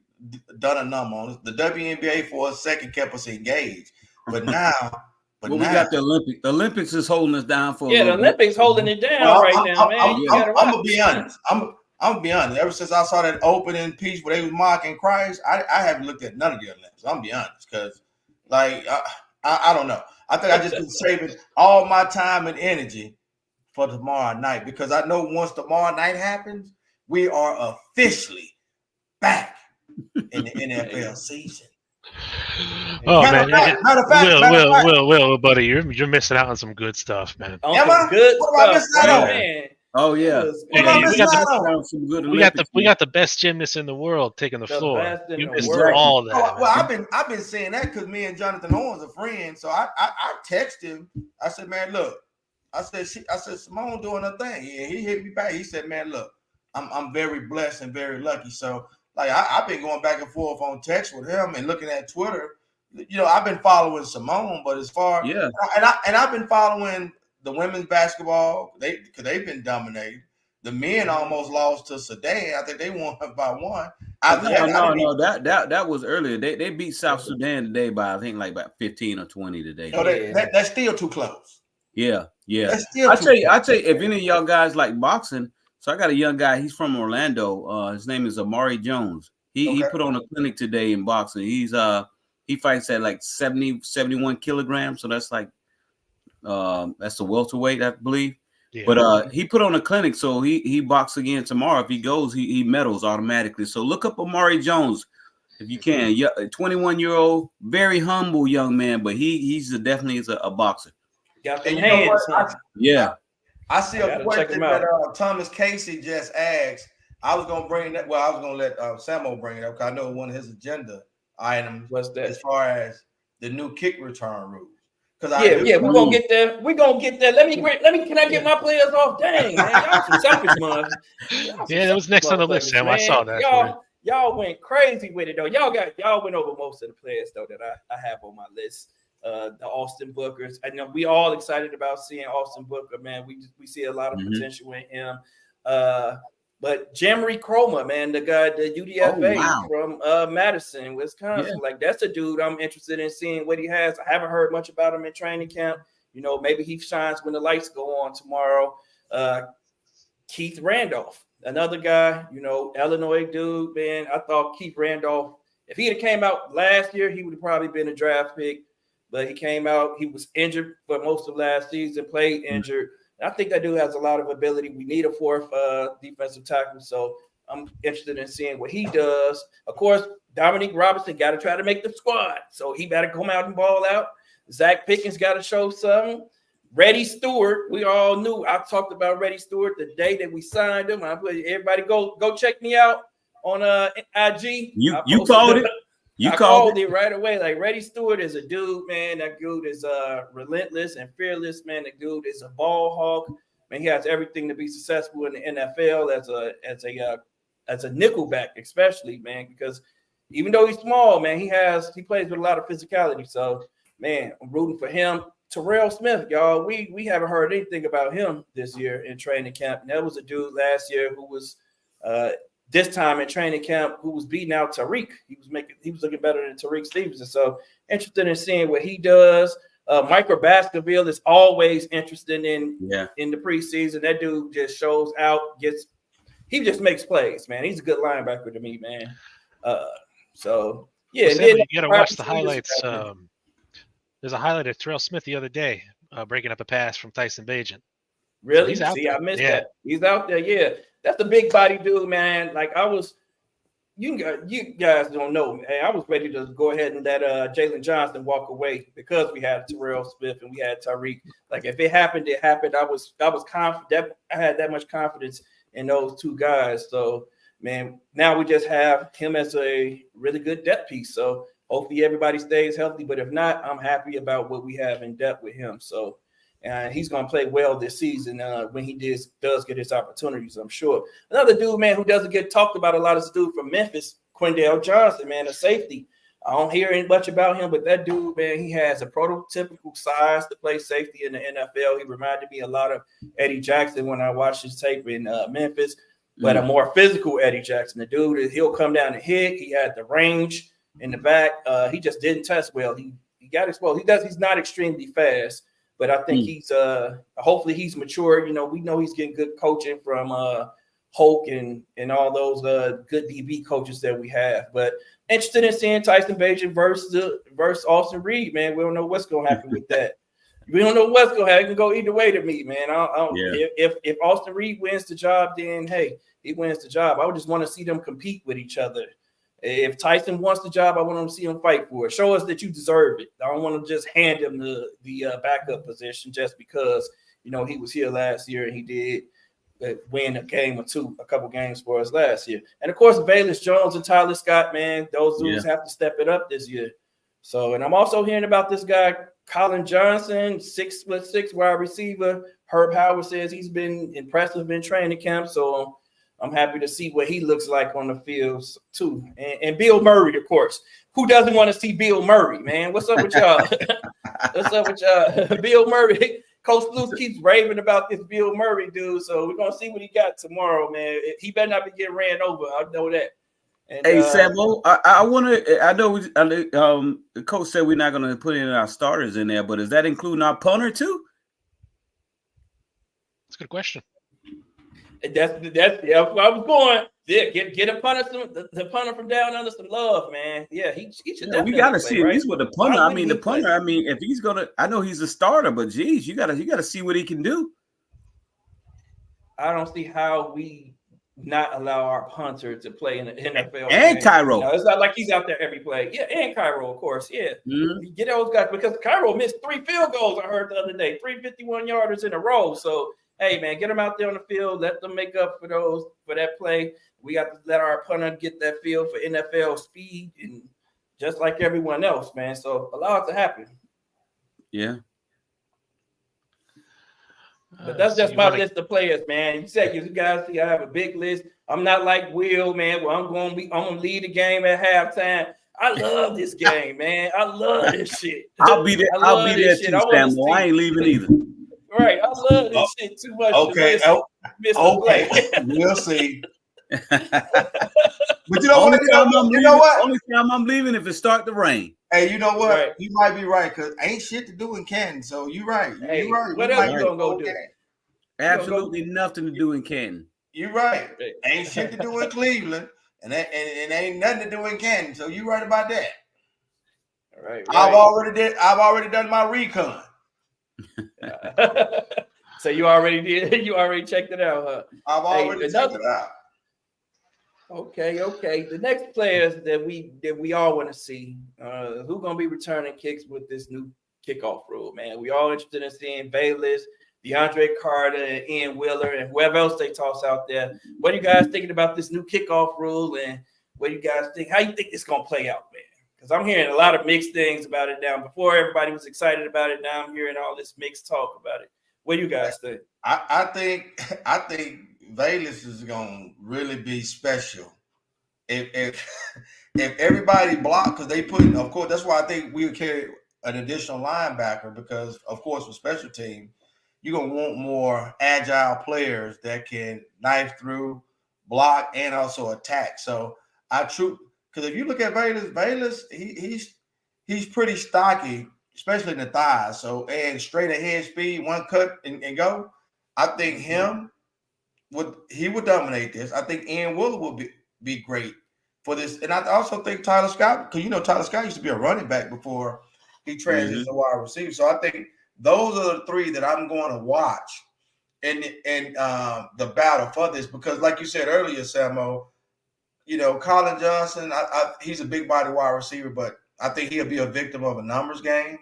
done a number on us. The WNBA for a second kept us engaged, but now we got the Olympics. The Olympics is holding us down for the Olympics holding it down now, man. I'm gonna be honest. I'm gonna be honest. Ever since I saw that opening piece where they was mocking Christ, I haven't looked at none of the Olympics. I'm gonna be honest, because I don't know. I think I just been saving all my time and energy for tomorrow night, because I know once tomorrow night happens, we are officially back in the NFL season. Oh man, matter of fact, Will, buddy, you're missing out on some good stuff, man. Am I? Good what am I missing out on? man. Oh yeah, we got the best gymnast in the world taking the floor. You missed all that. Well, I've been saying that because me and Jonathan Owens are friends. So I texted him. I said, man, look. I said Simone doing her thing. Yeah, he hit me back. He said, man, look, I'm very blessed and very lucky. So I've been going back and forth on text with him and looking at Twitter. I've been following Simone, but as far and I've been following the women's basketball. Because they've been dominating. The men almost lost to Sudan. I think they won by one. No, that was earlier. They beat South Sudan today by I think like about 15 or 20 today. No, that's still too close. Yeah, yeah. That's still I too tell you, fast. if any of y'all guys like boxing, so I got a young guy. He's from Orlando. His name is Amari Jones. He Okay. put on a clinic today in boxing. He fights at like 70, 71 kilograms. So that's like that's the welterweight, I believe. Yeah. But he put on a clinic, so he boxes again tomorrow. If he goes, he medals automatically. So look up Amari Jones if you can. Yeah, 21-year-old, very humble young man, but he's definitely a boxer. Got them And you know what? hands, huh? Yeah. I see I a gotta check question him that out. Thomas Casey just asked. I was gonna bring that. Well, I was gonna let Samo bring it up because I know one of his agenda items What's that? as far as the new kick return rules. Because Yeah, we're gonna get there. We're gonna get there. Let me. Can I get my players off? Dang, man, y'all some selfish mother. Yeah, that was next on the list, Sam. I saw that. For you. Y'all went crazy with it though. Y'all went over most of the players though that I have on my list. The Austin Bookers. I know we all excited about seeing Austin Booker, man. We see a lot of potential in him. But Jamari Croma, man, the guy, the UDFA from Madison, Wisconsin. Like, that's a dude I'm interested in seeing what he has. I haven't heard much about him in training camp. You know, maybe he shines when the lights go on tomorrow. Keith Randolph, another guy, you know, Illinois dude, man. I thought Keith Randolph, if he had came out last year, he would have probably been a draft pick. But he came out, he was injured for most of last season, played injured. I think that dude has a lot of ability. We need a fourth defensive tackle, so I'm interested in seeing what he does. Of course, Dominique Robinson got to try to make the squad, so he better come out and ball out. Zach Pickens got to show something. Reddy Stewart, we all knew. I talked about Reddy Stewart the day that we signed him. I put everybody go check me out on IG. You called it. I called it right away. Like, Reddy Stewart is a dude, man. That dude is relentless and fearless, man. That dude is a ball hawk. Man, he has everything to be successful in the NFL as a nickelback, especially, man. Because even though he's small, man, he plays with a lot of physicality. So, man, I'm rooting for him. Terrell Smith, y'all, we haven't heard anything about him this year in training camp. And that was a dude last year who was this time in training camp who was beating out Tariq. He was looking better than Tariq Stevenson. So interested in seeing what he does. Micah Baskerville is always interested in the preseason. That dude just shows out, he just makes plays, man. He's a good linebacker to me, man. So yeah, Well, Sam, you gotta watch the highlights. There's a highlight of Terrell Smith the other day breaking up a pass from Tyson Bagent. Really? So See, I missed that. He's out there. Yeah, that's the big body dude, man. Like, you guys don't know, man. I was ready to go ahead and let Jalen Johnson walk away because we had Terrell Smith and we had Tariq. Like, if it happened, it happened. I was confident. I had that much confidence in those two guys. So, man, now we just have him as a really good depth piece. So hopefully everybody stays healthy. But if not, I'm happy about what we have in depth with him. So. And he's going to play well this season when he does get his opportunities, I'm sure. Another dude, man, who doesn't get talked about a lot is dude from Memphis, Quindell Johnson, man, a safety. I don't hear much about him, but that dude, man, he has a prototypical size to play safety in the NFL. He reminded me a lot of Eddie Jackson when I watched his tape in Memphis, but a more physical Eddie Jackson. The dude, he'll come down and hit. He had the range in the back. He just didn't test well. He got exposed. He's not extremely fast. But I think he's hopefully he's mature. You know, we know he's getting good coaching from Hulk and all those good DB coaches that we have. But interested in seeing Tyson Bagent versus Austin Reed, man. We don't know what's going to happen with that. We don't know what's going to happen. It can go either way to me, man. If Austin Reed wins the job, then, hey, he wins the job. I would just want to see them compete with each other. If Tyson wants the job, I want him to see him fight for it. Show us that you deserve it. I don't want to just hand him the backup position just because, you know, he was here last year and he did win a game or two, a couple games for us last year. And, of course, Valus Jones and Tyler Scott, man, those dudes have to step it up this year. So, and I'm also hearing about this guy, Colin Johnson, 6'6" wide receiver. Herb Howard says he's been impressive in training camp. So, I'm happy to see what he looks like on the fields too. And Bill Murray, of course. Who doesn't want to see Bill Murray, man? What's up with y'all? What's up with y'all? Bill Murray. Coach Luce keeps raving about this Bill Murray dude. So we're going to see what he got tomorrow, man. He better not be getting ran over. I know that. And, hey, Samo, I want to. I know the coach said we're not going to put in our starters in there, but is that including our punter too? That's a good question. That's where I was going. Yeah, get a punter the punter from down under some love, man. Yeah, he should Yeah, we definitely gotta play, see at right? least with the Why punter. I wouldn't mean, he the punter. play? I mean, if he's gonna, I know he's a starter, but geez, you gotta see what he can do. I don't see how we not allow our punter to play in the NFL. And man. Cairo. You know, it's not like he's out there every play. Yeah, and Cairo, of course. Yeah. Mhm. You get those guys because Cairo missed 3 field goals, I heard the other day, 3 51-yarders in a row. So, hey, man, get them out there on the field. Let them make up for that play. We got to let our punter get that feel for NFL speed and just like everyone else, man. So allow it to happen. Yeah. But that's just my list of players, man. You said you guys see I have a big list. I'm not like Will, man. Well, I'm gonna lead the game at halftime. I love this game, man. I love this shit. I'll be there. I'll be there too, Sam. I ain't leaving either. Right. I love this shit too much. Okay. Miss Okay. play. We'll see. But you know what? Only time I'm leaving if it start to rain. Hey, you know what? Right. You might be right because ain't shit to do in Canton. So you're right. Hey, You're right. what else you gonna go do? Absolutely nothing to do in Canton. You're right. Ain't shit to do in Cleveland, and ain't nothing to do in Canton. So you're right about that. Right. I've already done my recon. So you already did. You already checked it out, huh? I've already checked it out. Okay. The next players that we all want to see, who gonna be returning kicks with this new kickoff rule, man. We all interested in seeing Bayless, DeAndre Carter, and Ian Wheeler, and whoever else they toss out there. What are you guys thinking about this new kickoff rule, and what do you guys think? How you think it's gonna play out, man? Because I'm hearing a lot of mixed things about it now. Before everybody was excited about it, now I'm hearing all this mixed talk about it. What do you guys think? I think Bayless is gonna really be special. If everybody blocked, because they put, of course, that's why I think we would carry an additional linebacker, because of course with special team, you're gonna want more agile players that can knife through, block, and also attack. So because if you look at Bayless, he's pretty stocky, especially in the thighs. So, and straight ahead speed, one cut and go. I think he would dominate this. I think Ian Wheeler will be great for this. And I also think Tyler Scott, because Tyler Scott used to be a running back before he transitioned to wide receiver. So I think those are the three that I'm going to watch in the battle for this, because like you said earlier, Samo, Colin Johnson, he's a big body wide receiver, but I think he'll be a victim of a numbers game.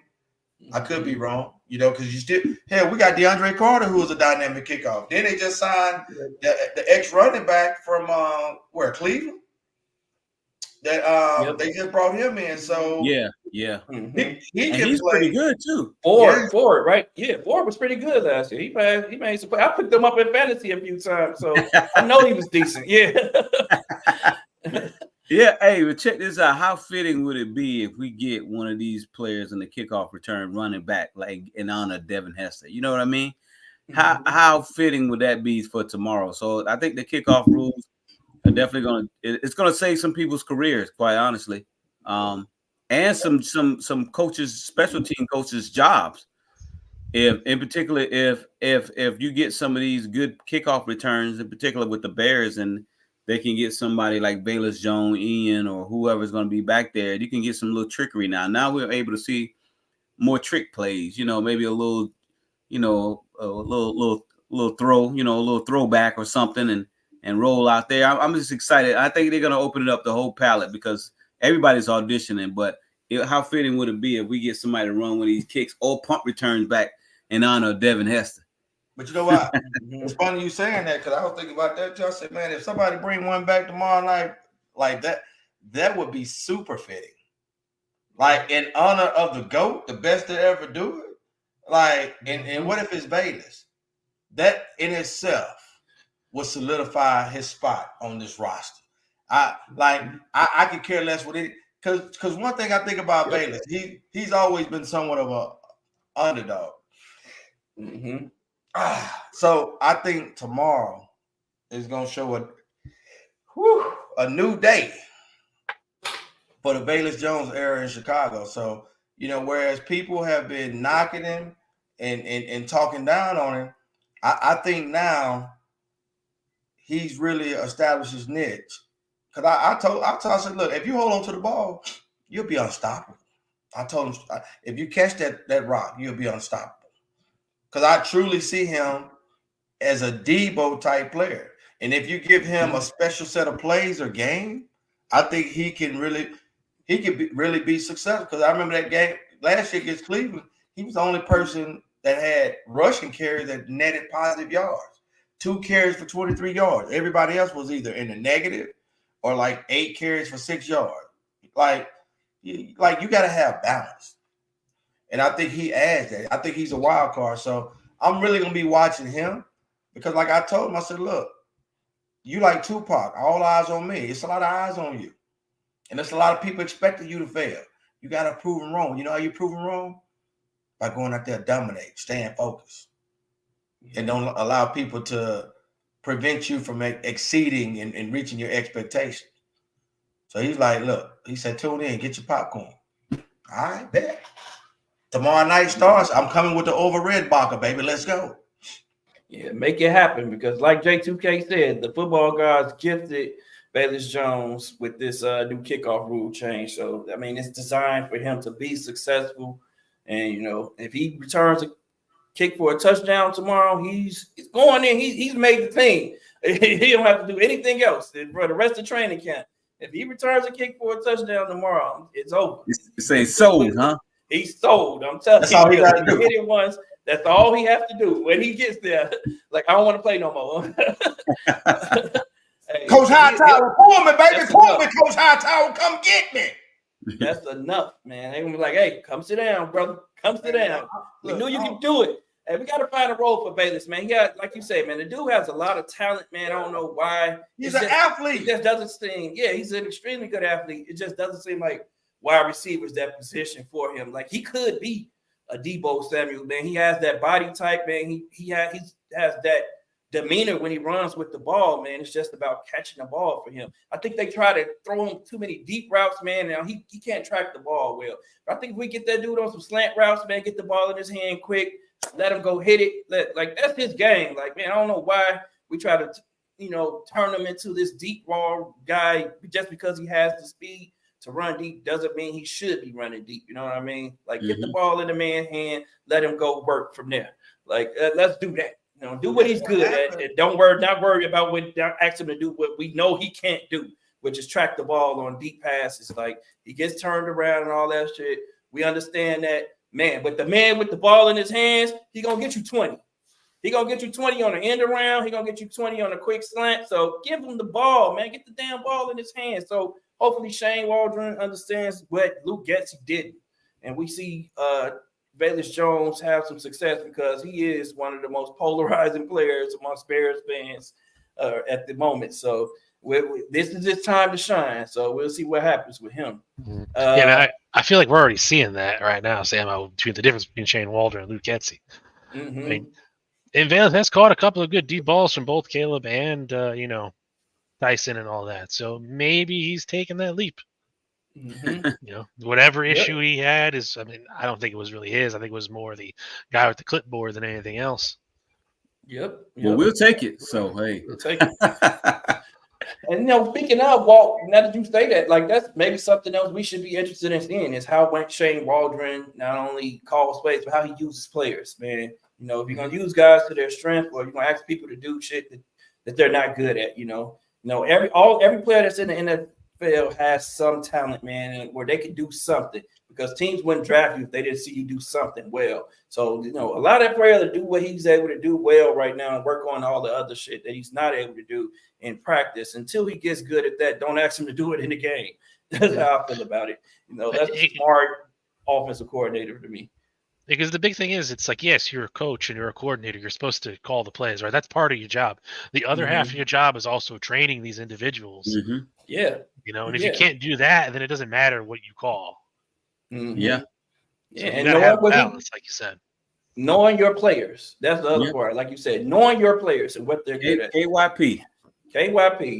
I could be wrong, because we got DeAndre Carter, who was a dynamic kickoff. Then they just signed the ex-running back from Cleveland. That they just brought him in. So yeah. He's pretty good too. Ford, right? Yeah, Ford was pretty good last year. He made some play. I picked him up in fantasy a few times, so I know he was decent. Yeah. Yeah, hey, but check this out. How fitting would it be if we get one of these players in the kickoff return running back, like in honor of Devin Hester? You know what I mean? How fitting would that be for tomorrow? So I think the kickoff rules are definitely it's gonna save some people's careers, quite honestly, and some coaches, special team coaches' jobs. If in particular, if you get some of these good kickoff returns, in particular with the Bears, and they can get somebody like Bayless, Jones, Ian, or whoever's going to be back there, you can get some little trickery now. Now we're able to see more trick plays, maybe a little, a little throw, a little throwback or something, and roll out there. I'm just excited. I think they're going to open it up the whole palette, because everybody's auditioning. But how fitting would it be if we get somebody to run one of these kicks or punt returns back in honor of Devin Hester? But you know what? It's funny you saying that, because I was thinking about that too. I said, man, if somebody bring one back tomorrow night like that, that would be super fitting. Like in honor of the GOAT, the best to ever do it. Like, and what if it's Bayless? That in itself would solidify his spot on this roster. I could care less what it, because one thing I think about Bayless, he's always been somewhat of a underdog. Mm-hmm. So I think tomorrow is going to show a new day for the Bayless Jones era in Chicago. So, whereas people have been knocking him and talking down on him, I think now he's really established his niche. Because I said, look, if you hold on to the ball, you'll be unstoppable. I told him, if you catch that rock, you'll be unstoppable. Because I truly see him as a Debo type player. And if you give him a special set of plays or game, I think he could really be successful. Because I remember that game last year against Cleveland, he was the only person that had rushing carries that netted positive yards. 2 carries for 23 yards. Everybody else was either in the negative or like 8 carries for 6 yards. Like you got to have balance. And I think he adds that. I think he's a wild card. So I'm really going to be watching him because like I told him, I said, look, you like Tupac, all eyes on me. It's a lot of eyes on you. And there's a lot of people expecting you to fail. You got to prove them wrong. You know how you prove them wrong? By going out there, dominate, staying focused. And don't allow people to prevent you from exceeding and reaching your expectations. So he's like, look, he said, tune in, get your popcorn. All right, bet. Tomorrow night starts. I'm coming with the over red Baka, baby. Let's go. Yeah, make it happen because, like J2K said, the football gods gifted Bayless Jones with this new kickoff rule change. So, I mean, it's designed for him to be successful. And, you know, if he returns a kick for a touchdown tomorrow, he's going in. He's made the team. He don't have to do anything else for the rest of training camp. If he returns a kick for a touchdown tomorrow, it's over. You say sold, huh? He's sold. I'm telling That's you. all he got to do. Hit it once. That's all he has to do. When he gets there, like, I don't want to play no more. Hey, Coach Hightower, pull me, baby. Pull me, enough. Coach Hightower. Come get me. That's enough, man. They're going to be like, hey, come sit down, brother. Come sit down. We knew you could do it. Hey, we got to find a role for Bayless, man. He got, like you say, man, the dude has a lot of talent, man. I don't know why. He's an athlete. It just doesn't seem, yeah, he's an extremely good athlete. It just doesn't seem like wide receivers that position for him. Like, he could be a Debo Samuel, man. He has that body type, man. He has that demeanor when he runs with the ball, man. It's just about catching the ball for him. I think they try to throw him too many deep routes, man. Now he can't track the ball well. But I think if we get that dude on some slant routes, man, get the ball in his hand quick, let him go hit it. Like that's his game. Like, man, I don't know why we try to, turn him into this deep raw guy just because he has the speed to run deep doesn't mean he should be running deep. You know what I mean? Like, get the ball in the man's hand, let him go work from there. Like, let's do that. Do what he's good at, and not worry about ask him to do what we know he can't do, which is track the ball on deep passes. Like, he gets turned around and all that shit. We understand that, man. But the man with the ball in his hands, he gonna get you 20. He gonna get you 20 on the end around. He gonna get you 20 on a quick slant. So give him the ball, man. Get the damn ball in his hands. So hopefully Shane Waldron understands what Luke Getsy did, and we see Bayless Jones have some success because he is one of the most polarizing players amongst Bears fans at the moment. So this is his time to shine. So we'll see what happens with him. Man, I feel like we're already seeing that right now, Sam, between the difference between Shane Waldron and Luke Getsy. Mm-hmm. I mean, and Valens has caught a couple of good deep balls from both Caleb and Tyson and all that. So maybe he's taking that leap. Mm-hmm. Whatever issue he had I don't think it was really his. I think it was more the guy with the clipboard than anything else. Yep. Well, we'll take it. So, hey. We'll take it. And, speaking of, Walt, now that you say that, like, that's maybe something else we should be interested in seeing is how Shane Waldron not only calls plays, but how he uses players, man. If you're going to use guys to their strength or you're going to ask people to do shit that they're not good at, every player that's in the NFL has some talent, man, where they can do something because teams wouldn't draft you if they didn't see you do something well. So, a lot of players do what he's able to do well right now and work on all the other shit that he's not able to do in practice until he gets good at that. Don't ask him to do it in the game. That's how I feel about it. That's a smart offensive coordinator to me. Because the big thing is, it's like, yes, you're a coach and you're a coordinator. You're supposed to call the plays, right? That's part of your job. The other half of your job is also training these individuals. Mm-hmm. Yeah. And if you can't do that, then it doesn't matter what you call. Mm-hmm. Yeah. So you gotta have balance, like you said. Knowing your players. That's the other part. Like you said, knowing your players and what they're good at. KYP.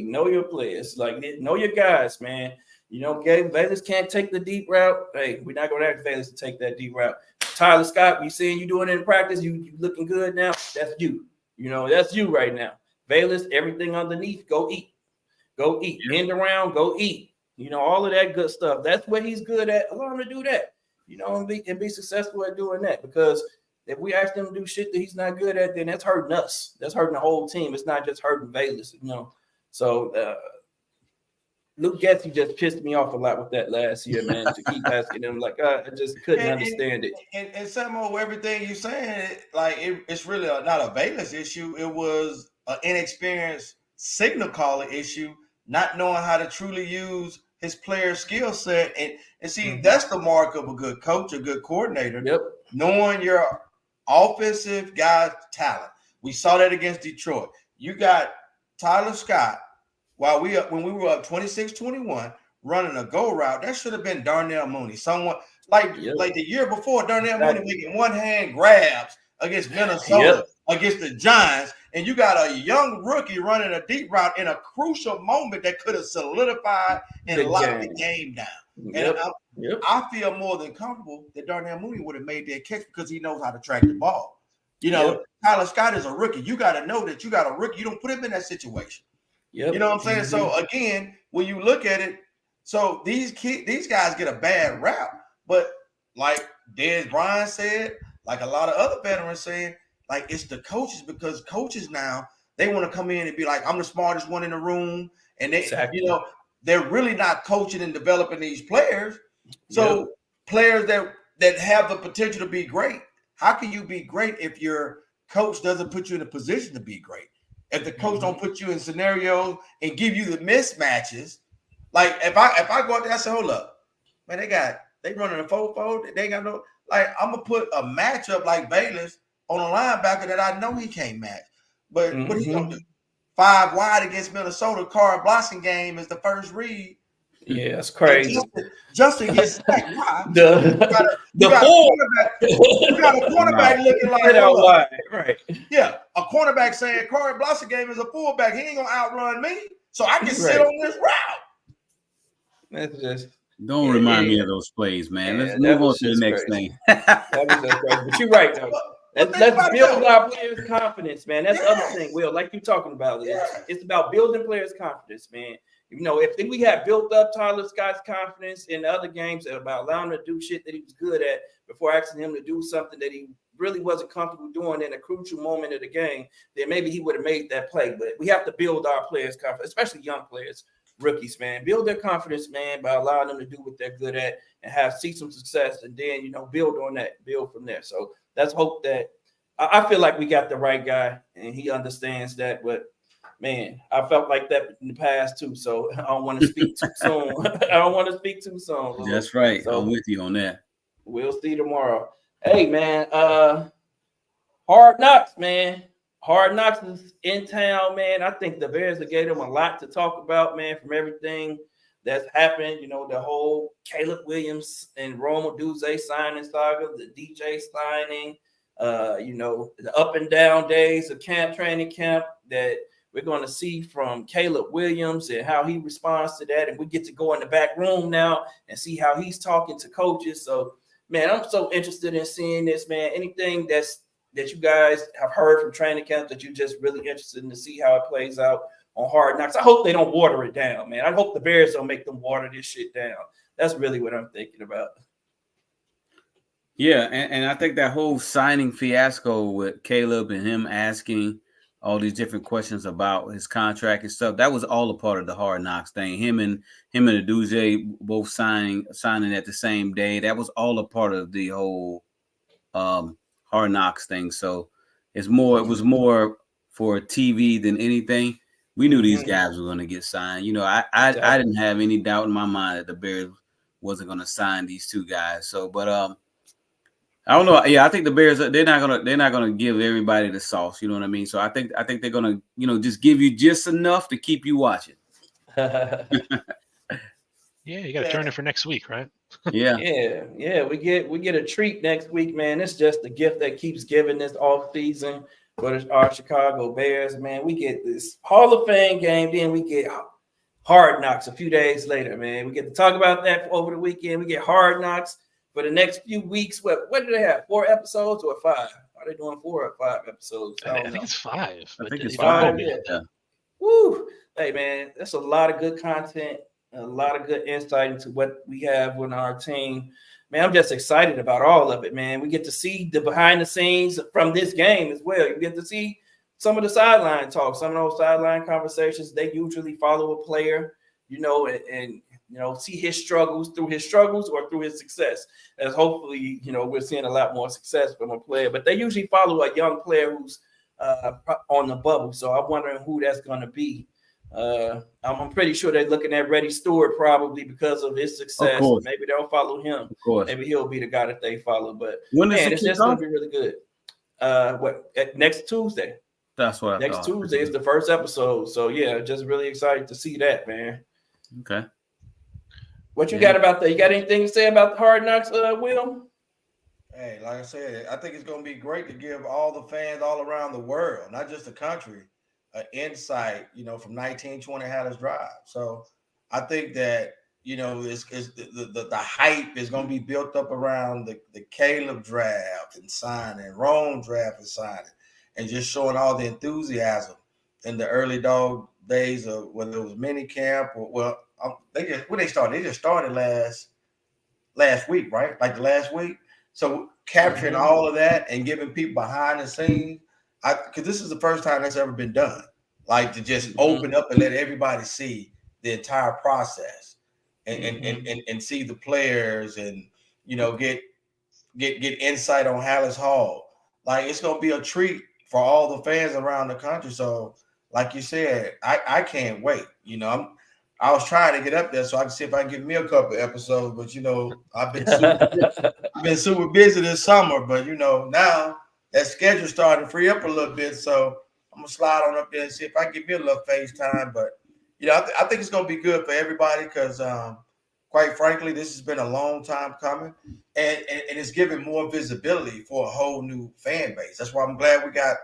Know your players. Like, know your guys, man. Bayless can't take the deep route. Hey, we're not going to ask Bayless to take that deep route. Tyler Scott, we seeing you doing it in practice. You looking good now. That's you. You know, that's you right now. Bayless, everything underneath, go eat. Go eat. Yeah. End around, go eat. You know, all of that good stuff. That's what he's good at. Allow him to do that. You know, and be successful at doing that. Because if we ask him to do shit that he's not good at, then that's hurting us. That's hurting the whole team. It's not just hurting Bayless, you know. So Luke Getsy just pissed me off a lot with that last year, man. To keep asking him, like, I just couldn't understand it. And some of everything you saying, like it's really not a Bayless issue. It was an inexperienced signal caller issue, not knowing how to truly use his player skill set. And see, that's the mark of a good coach, a good coordinator. Yep. Knowing your offensive guy's talent. We saw that against Detroit. You got Tyler Scott. When we were up 26-21, running a go route, that should have been Darnell Mooney. Someone like the year before, Darnell Mooney making one-hand grabs against Minnesota, against the Giants, and you got a young rookie running a deep route in a crucial moment that could have solidified and locked the game down. And I feel more than comfortable that Darnell Mooney would have made that catch because he knows how to track the ball. You know, Tyler Scott is a rookie. You got to know that you got a rookie. You don't put him in that situation. You know what I'm saying? So again, when you look at it, so these guys get a bad rap, but like Dez Bryant said, like a lot of other veterans saying, like it's the coaches, because coaches now they want to come in and be like, I'm the smartest one in the room, and they, you know, they're really not coaching and developing these players. So players that have the potential to be great. How can you be great if your coach doesn't put you in a position to be great? If the coach don't put you in scenarios and give you the mismatches, like if I go out there, I say, hold up, man, they running a 4-4, they ain't got no, like I'm gonna put a matchup like Bayless on a linebacker that I know he can't match. But what he gonna do? 5 wide against Minnesota, Carl Blossom game is the first read. Yeah, that's crazy. Justin gets sacked. You got a cornerback looking like right. Yeah, a cornerback saying Corey Blossom game is a fullback. He ain't gonna outrun me, so I can sit on this route. That's just don't remind me of those plays, man. Let's move on to the next thing. That was just crazy. But you're right, though. Let's build our players' confidence, man. That's the other thing, Will, like you're talking about. It's about building players' confidence, man. You know, if we had built up Tyler Scott's confidence in the other games about allowing him to do shit that he was good at before asking him to do something that he really wasn't comfortable doing in a crucial moment of the game, then maybe he would have made that play. But we have to build our players' confidence, especially young players, rookies, man. Build their confidence, man, by allowing them to do what they're good at and see some success, and then, you know, build on that, build from there. So let's hope that I feel like we got the right guy and he understands that. But man, I felt like that in the past too, so I don't want to speak too soon. That's right. So I'm with you on that. We'll see tomorrow. Hey, man, Hard Knocks, man. Hard Knocks is in town, man. I think the Bears have gave them a lot to talk about, man, from everything that's happened. You know, the whole Caleb Williams and Rome Odunze signing saga, the DJ signing, you know, the up and down days of training camp that we're going to see from Caleb Williams and how he responds to that. And we get to go in the back room now and see how he's talking to coaches. So, man, I'm so interested in seeing this, man. Anything that you guys have heard from training camp that you're just really interested in to see how it plays out on Hard Knocks. I hope they don't water it down, man. I hope the Bears don't make them water this shit down. That's really what I'm thinking about. Yeah, and I think that whole signing fiasco with Caleb and him asking all these different questions about his contract and stuff, that was all a part of the Hard Knocks thing. Him and Odunze both signing at the same day. That was all a part of the whole Hard Knocks thing. So it was more for TV than anything. We knew these guys were going to get signed. You know, I didn't have any doubt in my mind that the Bears wasn't going to sign these two guys. So, but I don't know. Yeah, I think the Bears, they're not gonna give everybody the sauce. You know what I mean? So I think they're gonna, you know, just give you just enough to keep you watching. Yeah, you got to turn it for next week, right? Yeah. Yeah. We get a treat next week, man. It's just the gift that keeps giving this off season for our Chicago Bears, man. We get this Hall of Fame game, then we get Hard Knocks a few days later, man. We get to talk about that over the weekend. We get Hard Knocks for the next few weeks. What do they have? 4 episodes or 5? Are they doing 4 or 5 episodes? I I don't think know. it's 5. I But think it's don't quote 5. me on that. Woo! Hey man, that's a lot of good content, a lot of good insight into what we have on our team. Man, I'm just excited about all of it, man. We get to see the behind the scenes from this game as well. You get to see some of the sideline talk, some of those sideline conversations. They usually follow a player, and see his struggles or through his success. As hopefully, we're seeing a lot more success from a player, but they usually follow a young player who's on the bubble. So I'm wondering who that's going to be. I'm pretty sure they're looking at Reddy Stewart probably because of his success. Of course. Maybe they'll follow him. Of course. Maybe he'll be the guy that they follow. But When does man, it it's kick just going off? to be really good. Next Tuesday. That's what I Next thought. Tuesday is the first episode. So yeah, just really excited to see that, man. Okay. What you got about that? You got anything to say about the Hard Knocks, Will? Hey, like I said, I think it's going to be great to give all the fans all around the world, not just the country, an insight, from 1920 how this drive. So I think that, it's the hype is going to be built up around the Caleb draft and signing, Rome draft and signing, and just showing all the enthusiasm in the early dog days of whether it was mini camp or they just started last week, right? Like the last week. So capturing all of that and giving people behind the scenes, because this is the first time that's ever been done. Like to just open up and let everybody see the entire process and see the players and get insight on Hallis Hall. Like it's gonna be a treat for all the fans around the country. So, like you said, I can't wait. I was trying to get up there so I can see if I can get me a couple episodes, but I've been super busy this summer. But now that schedule starting to free up a little bit, so I'm gonna slide on up there and see if I can get me a little FaceTime. But I think it's gonna be good for everybody because, quite frankly, this has been a long time coming, and it's giving more visibility for a whole new fan base. That's why I'm glad we got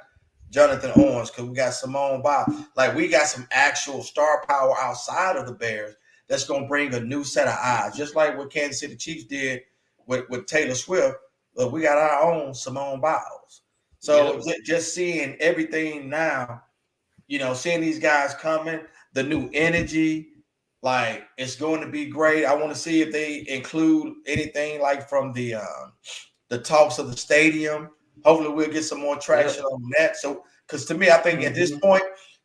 Jonathan Owens, because we got Simone Biles. Like we got some actual star power outside of the Bears that's going to bring a new set of eyes, just like what Kansas City Chiefs did with Taylor Swift. Look, we got our own Simone Biles. So just seeing everything now, seeing these guys coming, the new energy, like it's going to be great. I want to see if they include anything like from the talks of the stadium. Hopefully we'll get some more traction on that. So, because to me, I think at this point,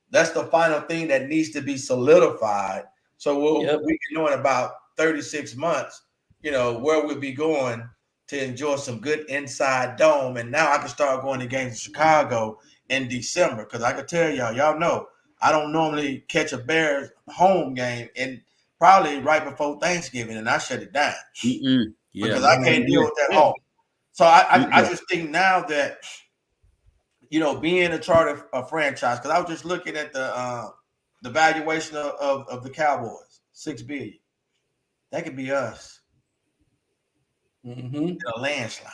that's the final thing that needs to be solidified. So we can know in about 36 months, where we'll be going to enjoy some good inside dome. And now I can start going to games in Chicago in December. Because I can tell y'all know, I don't normally catch a Bears home game and probably right before Thanksgiving, and I shut it down. Because I can't deal with that home. So I just think now that, being a charter franchise, because I was just looking at the valuation of the Cowboys, $6 billion. That could be us in a landslide.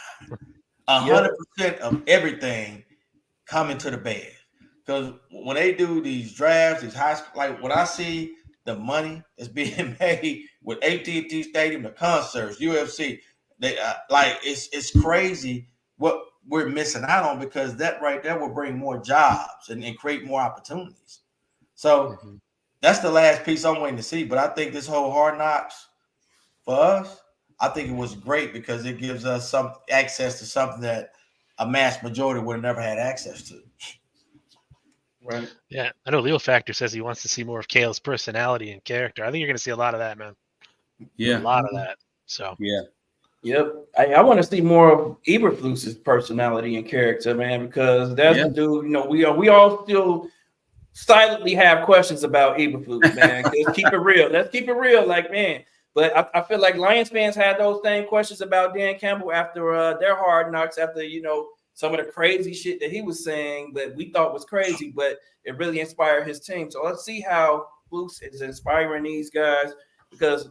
100% of everything coming to the Bears. Because when they do these drafts, these like when I see the money that's being made with AT&T Stadium, the concerts, UFC. They it's crazy what we're missing out on, because that right there will bring more jobs and create more opportunities. So that's the last piece I'm waiting to see. But I think this whole Hard Knocks for us, I think it was great because it gives us some access to something that a mass majority would have never had access to. Right. Yeah, I know Leo Factor says he wants to see more of Kale's personality and character. I think you're going to see a lot of that, man. Yeah, a lot of that. So yeah. Yep. I want to see more of Eberflus's personality and character, man, because that's the dude, we all still silently have questions about Eberflus, man. Let's keep it real. Like, man. But I feel like Lions fans had those same questions about Dan Campbell after their Hard Knocks, after, some of the crazy shit that he was saying that we thought was crazy, but it really inspired his team. So let's see how Flus is inspiring these guys, because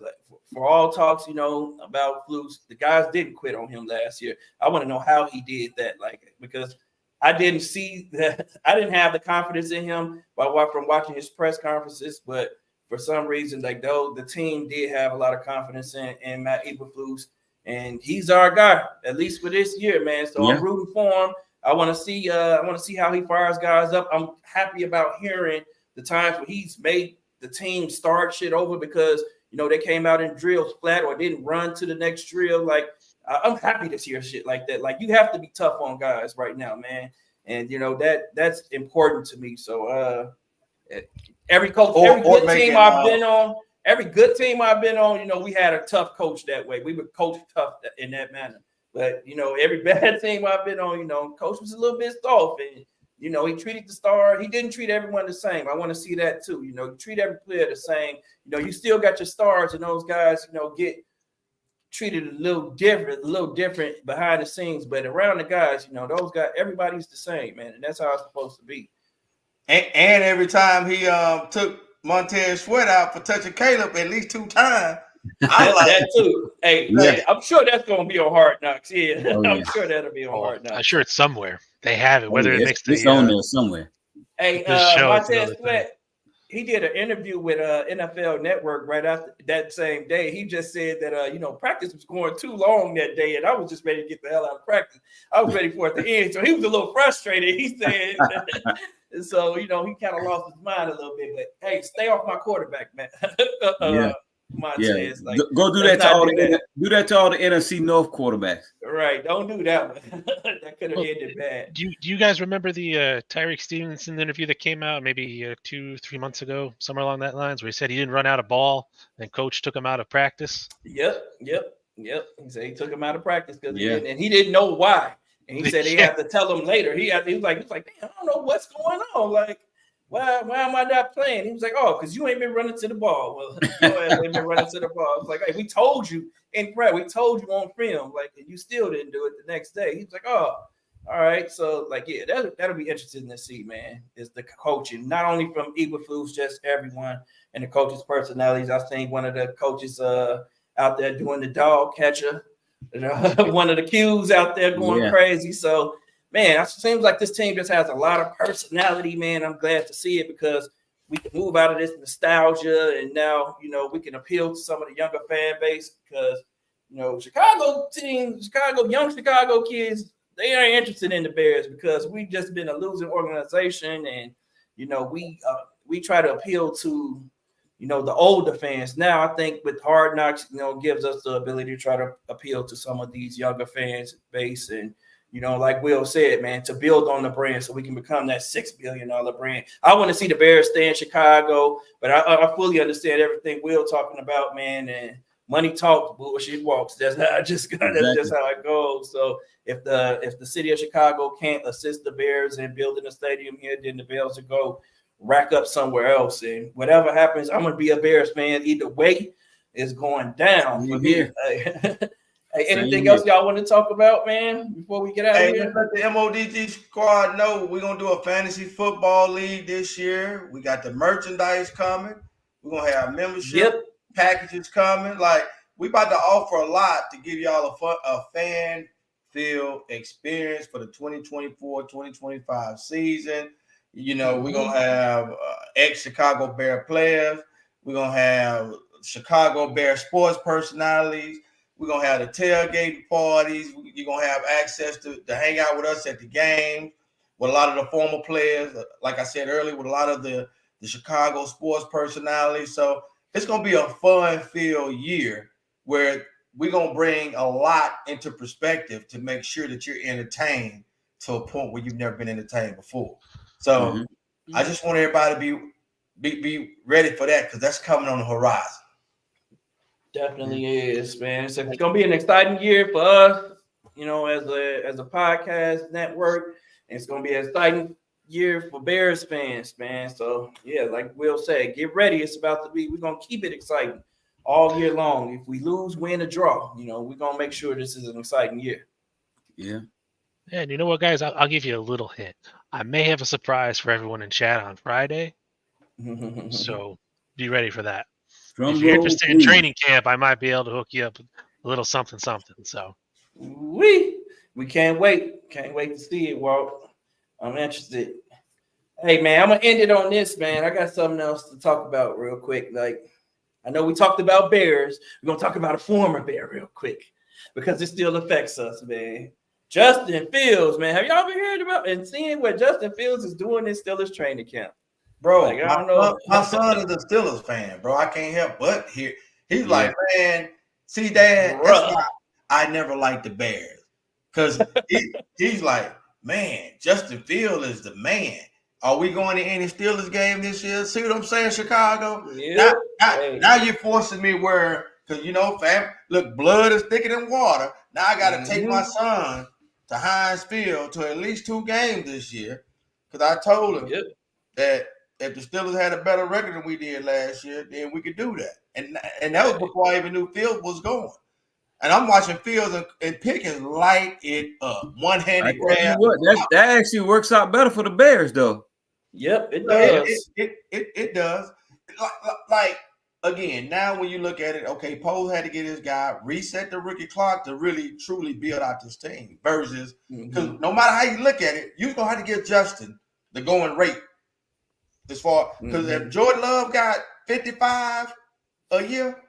for all talks, about Flus, the guys didn't quit on him last year. I want to know how he did that, because I didn't see that. I didn't have the confidence in him from watching his press conferences, but for some reason, the team did have a lot of confidence in Matt Eberflus, and he's our guy, at least for this year, man. So I'm rooting for him. I want to see how he fires guys up. I'm happy about hearing the times where he's made the team start shit over because they came out in drills flat or didn't run to the next drill. Like I'm happy to hear shit like that. Like you have to be tough on guys right now, man. And that's important to me. So every coach, every good team I've been on, we had a tough coach that way. We would coach tough in that manner. But every bad team I've been on, coach was a little bit soft, and he treated the star. He didn't treat everyone the same. I want to see that too. You treat every player the same. You still got your stars, and those guys, get treated a little different behind the scenes. But around the guys, those guys, everybody's the same, man, and that's how it's supposed to be. And every time he took Montez Sweat out for touching Caleb at least 2 times. I like that too. Hey, I'm sure that's gonna be on Hard Knocks. Yeah, Oh, yeah. I'm sure that'll be on Hard Knocks. I'm sure it's somewhere. They have it, whether it makes it's on there somewhere. Hey, Montez Sweat, he did an interview with NFL Network right after that same day. He just said that practice was going too long that day, and I was just ready to get the hell out of practice. I was ready for it to end, so he was a little frustrated. He said, and so he kind of lost his mind a little bit. But hey, stay off my quarterback, man. Montez, go do that to all the NFC North quarterbacks. Right, don't do that one. That could have ended bad. Do you guys remember the Tyreek Stevenson interview that came out maybe 2-3 months ago, somewhere along that lines, where he said he didn't run out of ball and coach took him out of practice? Yep. He said he took him out of practice because and he didn't know why. And he said he had to tell him later. He was like, damn, I don't know what's going on. Like, why am I not playing? He was like, oh, because you ain't been running to the ball. Well, you ain't been running to the ball. I was like, hey, we told you in prep, we told you on film, like, and you still didn't do it the next day. He was like, oh, all right. So, that'll be interesting to see, man, is the coaching, not only from Eberflus, just everyone and the coaches' personalities. I think one of the coaches out there doing the dog catcher, one of the Qs out there going crazy. So, man, it seems like this team just has a lot of personality, man. I'm glad to see it because we can move out of this nostalgia and now, we can appeal to some of the younger fan base because, young Chicago kids, they ain't interested in the Bears because we've just been a losing organization and, we try to appeal to, the older fans. Now, I think with Hard Knocks, gives us the ability to try to appeal to some of these younger fans base and, like Will said, man, to build on the brand so we can become that $6 billion brand. I want to see the Bears stay in Chicago, but I fully understand everything Will talking about, man. And money talks, bullshit walks. That's just how it goes. So if the city of Chicago can't assist the Bears in building a stadium here, then the Bears will go rack up somewhere else. And whatever happens, I'm gonna be a Bears fan either way. It's going down for me. Hey, anything else y'all want to talk about, man, before we get out of here? Let the MODG squad know we're going to do a fantasy football league this year. We got the merchandise coming. We're going to have membership packages coming. Like, we about to offer a lot to give y'all a fan-filled experience for the 2024-2025 season. We're going to have ex-Chicago Bear players. We're going to have Chicago Bear sports personalities. We're going to have the tailgate parties. You're going to have access to hang out with us at the game with a lot of the former players, like I said earlier, with a lot of the Chicago sports personalities. So it's going to be a fun-filled year where we're going to bring a lot into perspective to make sure that you're entertained to a point where you've never been entertained before. So I just want everybody to be ready for that because that's coming on the horizon. Definitely is, man. So it's gonna be an exciting year for us, as a podcast network. And it's gonna be an exciting year for Bears fans, man. So like Will said, get ready. It's about to be. We're gonna keep it exciting all year long. If we lose, win, or draw, we're gonna make sure this is an exciting year. Yeah. And you know what, guys? I'll give you a little hint. I may have a surprise for everyone in chat on Friday, so be ready for that. If you're interested in training camp, I might be able to hook you up with a little something. So we can't wait. Can't wait to see it, Walt. I'm interested. Hey, man, I'm going to end it on this, man. I got something else to talk about real quick. Like, I know we talked about Bears. We're going to talk about a former Bear real quick because it still affects us, man. Justin Fields, man. Have y'all been hearing about and seeing what Justin Fields is doing in Steelers training camp? Bro, Like, I don't know. my son is a Steelers fan, bro. I can't help but hear. He's Yeah. like, man, see, Dad, that's Bruh. why I never liked the Bears. Because he's like, man, Justin Fields is the man. Are we going to any Steelers game this year? See what I'm saying, Chicago? Yeah. Now you're forcing me where, because, you know, fam, look, blood is thicker than water. Now I got to take my son to Heinz Field to at least 2 games this year. Because I told him that if the Steelers had a better record than we did last year, then we could do that. And that was before I even knew Fields was going. And I'm watching Fields and Pickens light it up. One-handed grab. That actually works out better for the Bears, though. Yep, it does. It does. Like, again, now when you look at it, okay, Poles had to get his guy, reset the rookie clock to really, truly build out this team. Versus, because no matter how you look at it, you're going to have to give Justin the going rate. As far, because if Jordan Love got 55 a year,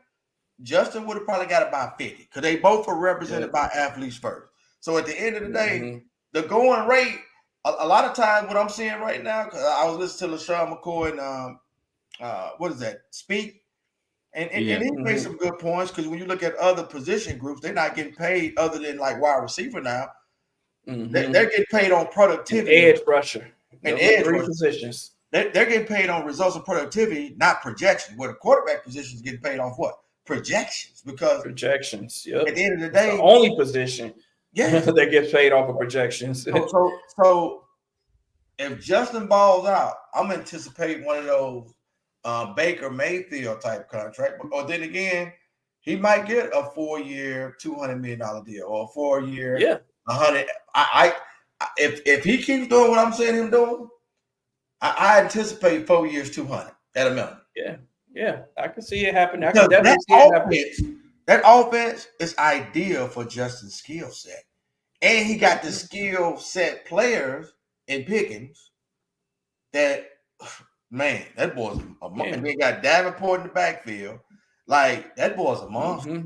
Justin would have probably got about 50 because they both are represented by athletes first. So at the end of the day, the going rate, a lot of times what I'm seeing right now, because I was listening to LaShawn McCoy and what is that, Speak, and he made some good points because when you look at other position groups, they're not getting paid other than like wide receiver now. They're getting paid on productivity. And edge rusher. And edge rusher. Positions. They're getting paid on results of productivity, not projection. Where the quarterback position is getting paid off what? Projections. Because projections, yep. At the end of the day, the only position that gets paid off of projections. So if Justin balls out, I'm anticipating one of those Baker Mayfield type contract. Or then again, he might get a 4-year, $200 million deal, or a 4-year, 100. If he keeps doing what I'm saying him doing, I anticipate 4 years, 200 at a minimum. Yeah, I can see it happen. I Because can definitely see it happen. That offense is ideal for Justin's skill set. And he got the skill set players in Pickens that, man, that boy's a monster. And they got Davenport in the backfield. Like, that boy's a monster.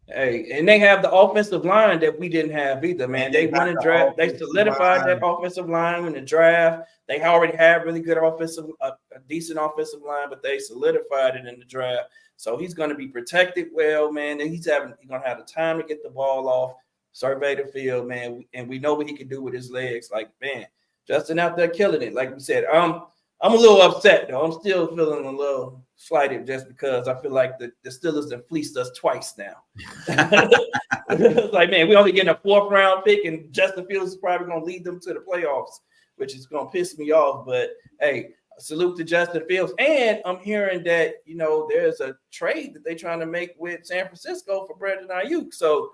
Hey, and they have the offensive line that we didn't have either, man. They won and draft. They solidified that offensive line in the draft. They already had really good a decent offensive line, but they solidified it in the draft. So he's going to be protected well, man. And he's going to have the time to get the ball off, survey the field, man. And we know what he can do with his legs. Like, man, Justin out there killing it. Like we said, I'm a little upset, though. I'm still feeling a little slighted just because I feel like the Steelers have fleeced us twice now. It's like, man, we only getting a 4th round pick, and Justin Fields is probably going to lead them to the playoffs, which is going to piss me off. But, hey, salute to Justin Fields. And I'm hearing that, you know, there's a trade that they're trying to make with San Francisco for Brandon Ayuk. So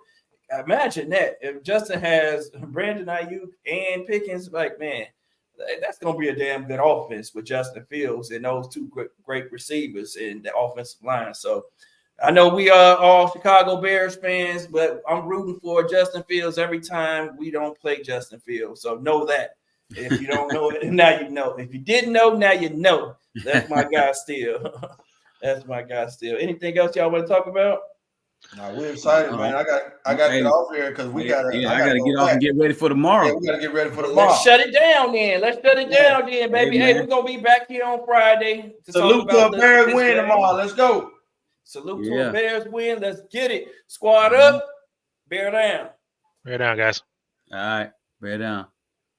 imagine that. If Justin has Brandon Ayuk and Pickens, like, man, that's going to be a damn good offense with Justin Fields and those 2 great receivers in the offensive line. So I know we are all Chicago Bears fans, but I'm rooting for Justin Fields every time we don't play Justin Fields. So know that. If you don't know it, now you know. If you didn't know, now you know. That's my guy still. That's my guy still. Anything else y'all want to talk about? No, we're excited, man. I got to get off here because we got to. Yeah, I got to get off and get ready for tomorrow. Yeah, we got to get ready for tomorrow. Let's shut it down then. Baby. Hey, we're gonna be back here on Friday. Salute to a Bears win tomorrow. Let's go. Salute to a Bears win. Let's get it. Squad up. Bear down. Bear down, guys. All right, bear down.